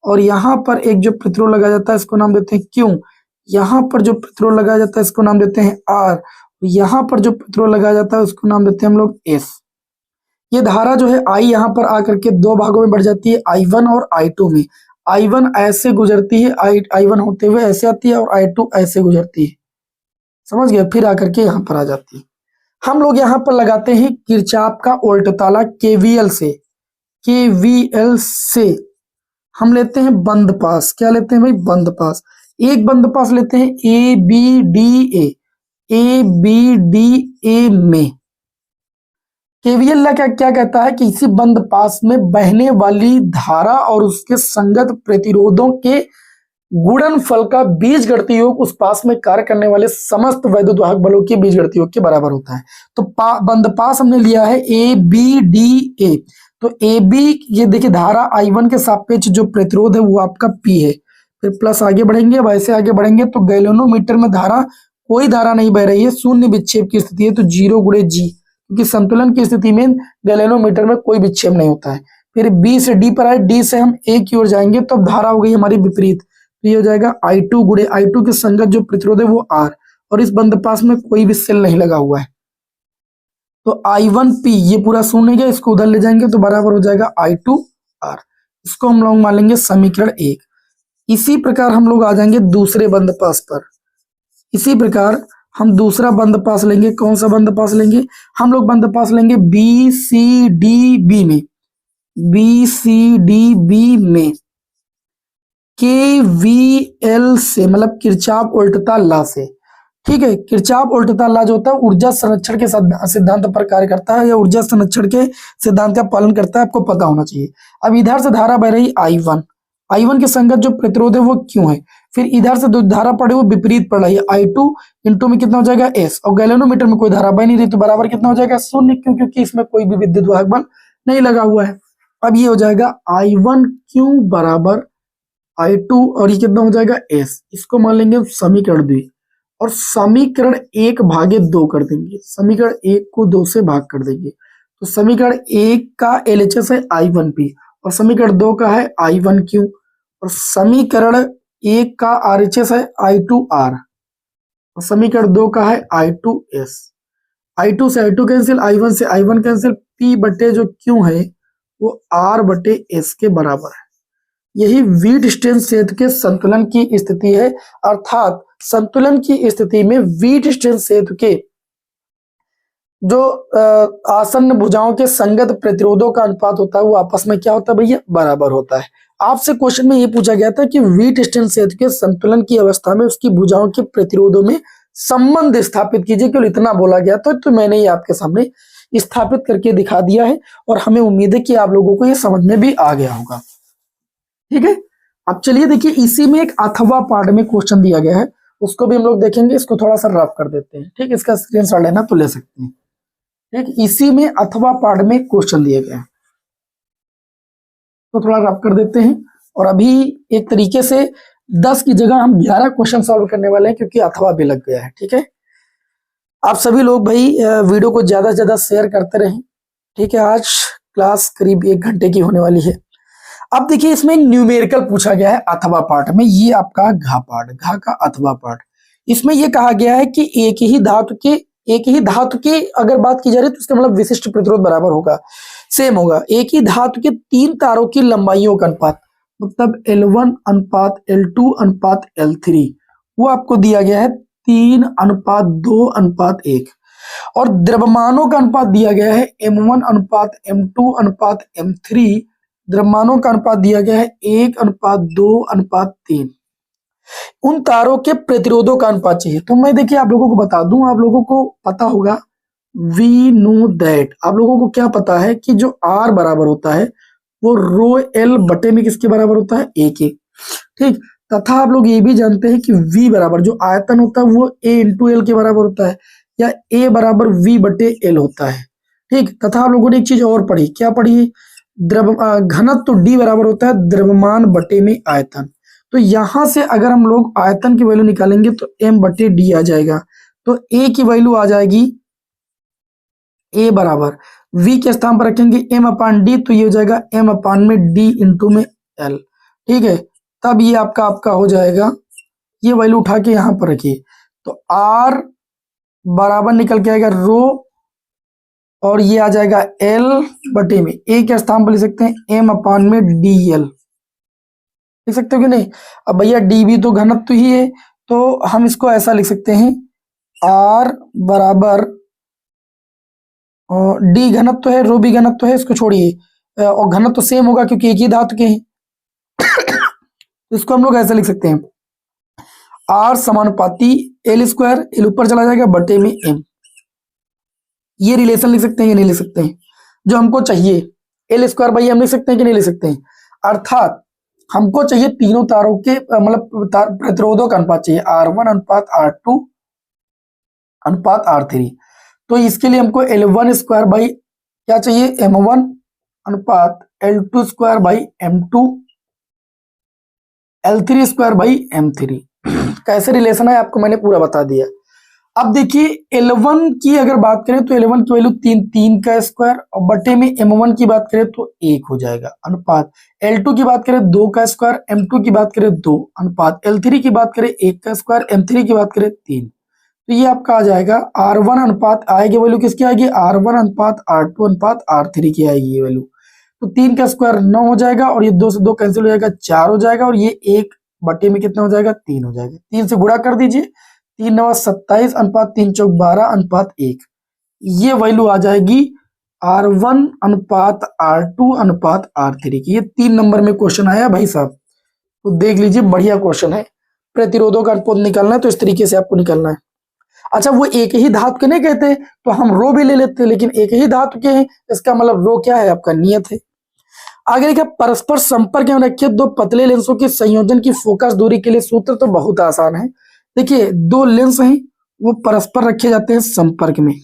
और यहाँ पर एक जो प्रतिरोध लगाया जाता है इसको नाम देते हैं Q। यहाँ पर जो प्रतिरोध लगाया जाता है इसको नाम देते हैं R। यहाँ पर जो प्रतिरोध लगाया जाता है उसको नाम देते हैं हम लोग S। ये धारा जो है I यहाँ पर आकर के 2 भागों में बढ़ जाती है, I1 और I2 में। I1 ऐसे गुजरती है, I1 होते हुए ऐसे आती है, और I2 ऐसे गुजरती है, समझ गए, फिर आकर के यहाँ पर आ जाती है। हम लोग यहाँ पर लगाते हैं किरचॉफ का उल्टा ताला KVL से हम लेते हैं बंद पास। क्या लेते हैं भाई, बंद पास। एक बंद पास लेते हैं ABDA में। केवीएल क्या कहता है कि इसी बंद पास में बहने वाली धारा और उसके संगत प्रतिरोधों के गुणनफल का बीजगणितीय योग उस पास में कार्य करने वाले समस्त वैद्युत वाहक बलों के बीजगणितीय योग के बराबर होता है। तो बंद पास हमने लिया है ABDA। तो AB, ये देखिए धारा I1 के सापेक्ष जो प्रतिरोध है वो आपका P है। फिर प्लस आगे बढ़ेंगे, अब ऐसे आगे बढ़ेंगे तो गैलेनोमीटर में धारा, कोई धारा नहीं बह रही है, शून्य विक्षेप की स्थिति है, तो 0 गुणे G, क्योंकि संतुलन की स्थिति में गैलेनोमीटर में कोई विक्षेप नहीं होता है। फिर B से D पर आए, D से हम A की ओर जाएंगे तो अब धारा हो गई हमारी विपरीत, तो ये हो जाएगा I2 गुणे I2 के संगत जो प्रतिरोध है वो R, और इस बंद पास में कोई भी सेल नहीं लगा हुआ है, तो I1P ये पूरा शून्य गया, इसको उधर ले जाएंगे तो बराबर हो जाएगा I2R। इसको हम लोग मान लेंगे समीकरण 1। इसी प्रकार हम लोग आ जाएंगे दूसरे बंद पास पर। इसी प्रकार हम दूसरा बंद पास लेंगे। कौन सा बंद पास लेंगे, हम लोग बंद पास लेंगे BCDB में। BCDB में KVL से, मतलब किरचॉफ उल्टा लॉ से, ठीक है। किरचॉफ उल्टा लॉ जो होता है ऊर्जा संरक्षण के सिद्धांत पर कार्य करता है, या ऊर्जा संरक्षण के सिद्धांत का पालन करता है, आपको पता होना चाहिए। अब इधर से धारा बह रही I1 के संगत जो प्रतिरोध है वो क्यों है, फिर इधर से धारा पड़े वो विपरीत पड़ रही है, I2 इंटू में कितना हो जाएगा S, और गैलेनोमीटर में कोई धारा बह नहीं रही तो बराबर कितना हो जाएगा, शून्य, क्योंकि इसमें कोई भी विद्युत वाहक बल नहीं लगा हुआ है। अब ये हो जाएगा I1Q बराबर I2, और ये कितना हो जाएगा S। इसको मान लेंगे समीकरण 2, और समीकरण 1 भागे 2 कर देंगे। समीकरण 1 को 2 से भाग कर देंगे, तो समीकरण 1 का LHS है I1P, और समीकरण 2 का है I1Q, और समीकरण 1 का RHS है I2R, और समीकरण 2 का है I2S। I2 से I2 कैंसिल, I1 से I1 कैंसिल, P बटे जो Q है वो R बटे S के बराबर है। यही व्हीटस्टीन सेतु के संतुलन की स्थिति है, अर्थात संतुलन की स्थिति में वीट-स्टीन सेतु के जो आसन्न भुजाओं के संगत प्रतिरोधों का अनुपात होता है वो आपस में क्या होता है भैया, बराबर होता है। आपसे क्वेश्चन में ये पूछा गया था कि वीट-स्टीन सेतु के संतुलन की अवस्था में उसकी भुजाओं के प्रतिरोधों में संबंध स्थापित कीजिए, केवल इतना बोला गया था, तो मैंने ये आपके सामने स्थापित करके दिखा दिया है और हमें उम्मीद है कि आप लोगों को ये समझ में भी आ गया होगा। ठीक है, अब चलिए देखिए, इसी में एक अथवा पार्ट में क्वेश्चन दिया गया है, उसको भी हम लोग देखेंगे। इसको थोड़ा सा रफ कर देते हैं। ठीक, इसका स्क्रीनशॉट लेना तो ले सकते हैं। ठीक, इसी में अथवा पार्ट में क्वेश्चन दिए गए हैं, तो थोड़ा रफ कर देते हैं। और अभी एक तरीके से 10 की जगह हम 11 क्वेश्चन सॉल्व करने वाले हैं, क्योंकि अथवा भी लग गया है। ठीक है, आप सभी लोग भाई वीडियो को ज्यादा से ज्यादा शेयर करते रहें। ठीक है, आज क्लास करीब 1 घंटे की होने वाली है। अब देखिए, इसमें न्यूमेरिकल पूछा गया है अथवा पार्ट में, ये आपका घा पार्ट, घा का अथवा पार्ट। इसमें ये कहा गया है कि एक ही धातु के अगर बात की जा रही है तो इसका मतलब विशिष्ट प्रतिरोध बराबर होगा, सेम होगा। एक ही धातु के 3 तारों की लंबाइयों का अनुपात, मतलब L1 अनुपात L2 अनुपात L3, वो आपको दिया गया है 3:2:1। और द्रव्यमानों का अनुपात दिया गया है M1 अनुपात M2 अनुपात M3। द्रव्यमानों का अनुपात दिया गया है 1:2:3। उन तारों के प्रतिरोधों का अनुपात चाहिए। तो मैं देखिए आप लोगों को बता दूं, आप लोगों को पता होगा, वी नो दैट, आप लोगों को क्या पता है कि जो R बराबर होता है वो रो L बटे में किसके बराबर होता है, A के। ठीक, तथा आप लोग ये भी जानते हैं कि V बराबर जो आयतन होता है वो A इंटू L के बराबर होता है, या A बराबर V बटे L होता है। ठीक, तथा आप लोगों ने एक चीज और पढ़ी, क्या पढ़ी, घनत्व तो D बराबर होता है द्रव्यमान बटे में आयतन। तो यहां से अगर हम लोग आयतन की वैल्यू निकालेंगे तो M बटे D आ जाएगा। तो A की वैल्यू आ जाएगी, A बराबर V के स्थान पर रखेंगे M अपान D, तो ये हो जाएगा M अपान में D इंटू में L। ठीक है, तब ये आपका हो जाएगा, ये वैल्यू उठा के यहां पर रखिए, तो R बराबर निकल के आएगा रो, और ये आ जाएगा L बटे में A के स्थान पर लिख सकते हैं M अपान में DL, लिख सकते हो कि नहीं। अब भैया D भी तो घनत्व ही है, तो हम इसको ऐसा लिख सकते हैं, R बराबर D घनत्व है, रो भी घनत्व है, इसको छोड़िए, और घनत्व सेम होगा क्योंकि एक ही धातु के हैं। इसको हम लोग ऐसा लिख सकते हैं, R समानुपाती L स्क्वायर, L ऊपर चला जाएगा बटे में M। ये रिलेशन लिख सकते हैं, ये नहीं लिख सकते हैं, जो हमको चाहिए L स्क्वायर भाई हम लिख सकते हैं कि नहीं लिख सकते हैं। अर्थात हमको चाहिए तीनों तारों के मतलब प्रतिरोधों का अनुपात चाहिए, R1 अनुपात R2 अनुपात R3। तो इसके लिए हमको L1 स्क्वायर बाई क्या चाहिए, M1 अनुपात L2 square by M2, L3 square by M3। कैसे रिलेशन है आपको मैंने पूरा बता दिया। अब देखिए L1 की अगर बात करें तो L1 की वैल्यू 3 का स्क्वायर, और बटे में M1 की बात करें तो 1 हो जाएगा, अनुपात L2 की बात करें 2 का स्क्वायर, M2 की बात करें 2, अनुपात L3 की बात करें 1 का स्क्वायर, M3 की बात करें 3। तो ये आपका आ जाएगा R1 अनुपात, आएगी वैल्यू किसकी आएगी, R1 अनुपात R2 अनुपात R3 की आएगी ये वैल्यू। तो 3 का स्क्वायर 9 हो जाएगा, और ये 2 से 2 कैंसिल हो जाएगा, 4 हो जाएगा, और ये 1 बटे में कितना हो जाएगा, 3 हो जाएगा। 3 से गुणा कर दीजिए, 3 9 27 अनुपात 3 चौक 12 अनुपात 1। ये वैल्यू आ जाएगी R1 अनुपात R2 अनुपात R3 की। ये 3 नंबर में क्वेश्चन आया भाई साहब, तो देख लीजिए, बढ़िया क्वेश्चन है। प्रतिरोधों का अनुपात निकालना है तो इस तरीके से आपको निकालना है। अच्छा, वो एक ही धातु के नहीं कहते तो हम रो भी ले लेते, लेकिन एक ही धातु के हैं, इसका मतलब रो क्या है, आपका नियत है। आगे देखिए, परस्पर संपर्क में रखे दो पतले लेंसों के संयोजन की फोकस दूरी के लिए सूत्र तो बहुत आसान है। देखिए, 2 लेंस हैं वो परस्पर रखे जाते हैं संपर्क में।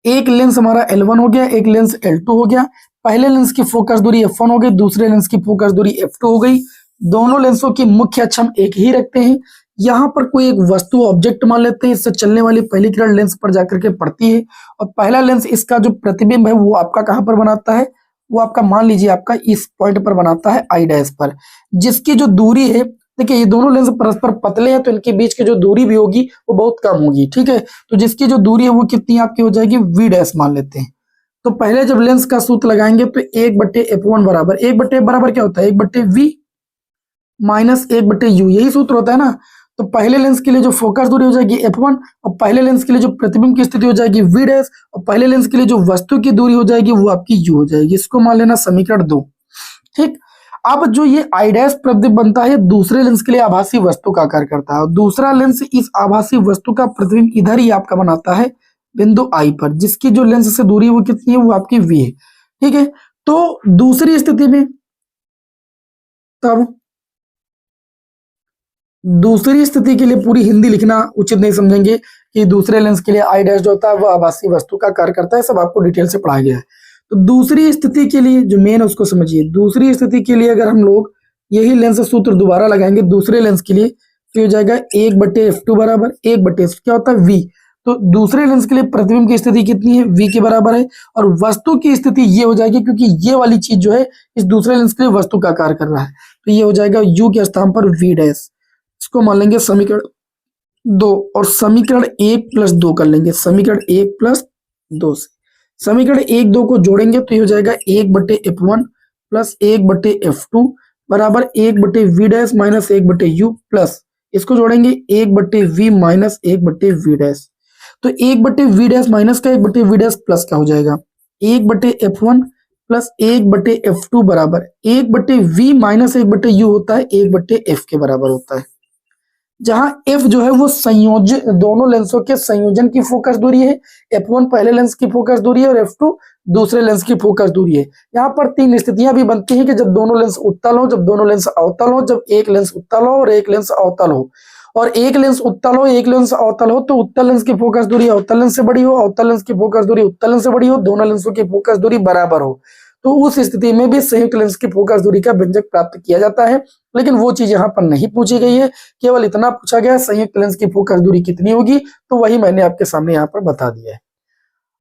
एक लेंस हमारा L1 हो गया, एक लेंस L2 हो गया। पहले लेंस की फोकस दूरी F1 हो गई, दूसरे लेंस की फोकस दूरी F2 हो गई। दोनों लेंसों की मुख्य अक्ष हम एक ही रखते हैं। यहाँ पर कोई एक वस्तु ऑब्जेक्ट मान लेते हैं, इससे चलने वाली पहली किरण लेंस पर जाकर के पड़ती है, और पहला लेंस इसका जो प्रतिबिंब है वो आपका कहाँ पर बनाता है, वो आपका मान लीजिए आपका इस पॉइंट पर बनाता है I डैश पर, जिसकी जो दूरी है, देखिए ये दोनों लेंस परस्पर पतले हैं तो इनके बीच की जो दूरी भी होगी वो बहुत कम होगी। ठीक है, तो जिसकी जो दूरी है वो कितनी आपकी हो जाएगी, V डैश मान लेते हैं। तो पहले जब लेंस का सूत्र लगाएंगे तो 1/f1 बराबर 1/f बराबर क्या होता है, 1/v। माइनस 1/u, यही सूत्र होता है ना। तो पहले लेंस के लिए जो फोकस दूरी हो जाएगी f1, और पहले लेंस के लिए जो प्रतिबिंब की स्थिति हो जाएगी v डैश, और पहले लेंस के लिए जो वस्तु की दूरी हो जाएगी वो आपकी u हो जाएगी। इसको मान लेना समीकरण 2। ठीक, अब जो ये आई डैश प्रतिबिंब बनता है दूसरे लेंस के लिए आभासी वस्तु का आकार करता है, और दूसरा लेंस इस आभासी वस्तु का प्रतिबिंब इधर ही आपका बनाता है बिंदु आई पर, जिसकी जो लेंस से दूरी वो कितनी है, वो आपकी v है। ठीक है, तो दूसरी स्थिति में तब दूसरी स्थिति के लिए पूरी हिंदी लिखना उचित नहीं समझेंगे कि दूसरे लेंस के लिए आई डैश जो होता है वो आभासी वस्तु का कार्य करता है, सब आपको डिटेल से पढ़ाया गया है। तो दूसरी स्थिति के लिए जो मेन है उसको समझिए। दूसरी स्थिति के लिए अगर हम लोग यही लेंस सूत्र दोबारा लगाएंगे दूसरे लेंस के लिए, तो हो जाएगा 1/f2 बराबर 1/f क्या होता है v। तो दूसरे लेंस के लिए प्रतिबिंब की स्थिति कितनी है, v के बराबर है, और वस्तु की स्थिति ये हो जाएगी, क्योंकि ये वाली चीज जो है इस दूसरे लेंस के लिए वस्तु का कार्य कर रहा है, तो ये हो जाएगा u के स्थान पर v डैश। इसको मान लेंगे समीकरण 2, और समीकरण 1 + 2 कर लेंगे। समीकरण 1 + 2 से समीकरण 1 2 को जोड़ेंगे तो ये हो जाएगा 1/f1 + 1/f2 बराबर 1/v dash minus 1/u plus इसको जोड़ेंगे 1/v माइनस 1/v डैश। तो 1/v डैश माइनस का 1/v डैश प्लस का हो जाएगा 1/f1 + 1/f2 बराबर 1/v माइनस 1/u होता है 1/f के बराबर होता है, जहां f जो है वो संयोजन दोनों लेंसों के संयोजन की फोकस दूरी है। f1 पहले लेंस की फोकस दूरी है और f2 दूसरे लेंस की फोकस दूरी है। यहाँ पर तीन स्थितियां भी बनती हैं कि जब दोनों लेंस उत्तल हो, जब दोनों लेंस अवतल हो, जब एक लेंस उत्तल हो और एक लेंस अवतल हो, और एक लेंस उत्तल हो एक लेंस अवतल हो, तो उत्तल लेंस की फोकस दूरी अवतल लेंस से बड़ी हो, अवतल लेंस की फोकस दूरी उत्तल लेंस से बड़ी हो, दोनों लेंसों की फोकस दूरी बराबर हो, तो उस स्थिति में भी संयुक्त लेंस की फोकस दूरी का व्यंजक प्राप्त किया जाता है। लेकिन वो चीज यहाँ पर नहीं पूछी गई है, केवल इतना पूछा गया संयुक्त लेंस की फोकस दूरी कितनी होगी, तो वही मैंने आपके सामने यहाँ पर बता दिया है।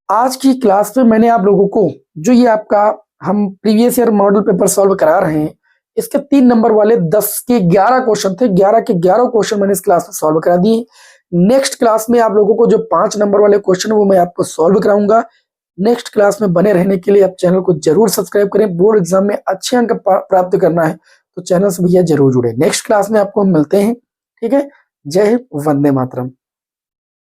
आज की क्लास में मैंने आप लोगों को जो ये आपका हम previous year model paper solve करा रहे हैं, इसके 3 नंबर वाले 10 के 11 क्वेश्चन थे, 11 के 11 क्वेश्चन मैंने इस क्लास में सॉल्व करा दिए। नेक्स्ट क्लास में आप लोगों को जो 5 नंबर वाले क्वेश्चन वो मैं आपको सॉल्व कराऊंगा। नेक्स्ट क्लास में बने रहने के लिए आप चैनल को जरूर सब्सक्राइब करें। बोर्ड एग्जाम में अच्छे अंक प्राप्त करना है तो चैनल से भैया जरूर जुड़े। नेक्स्ट क्लास में आपको हम मिलते हैं। ठीक है, जय हिंद, वंदे मातरम।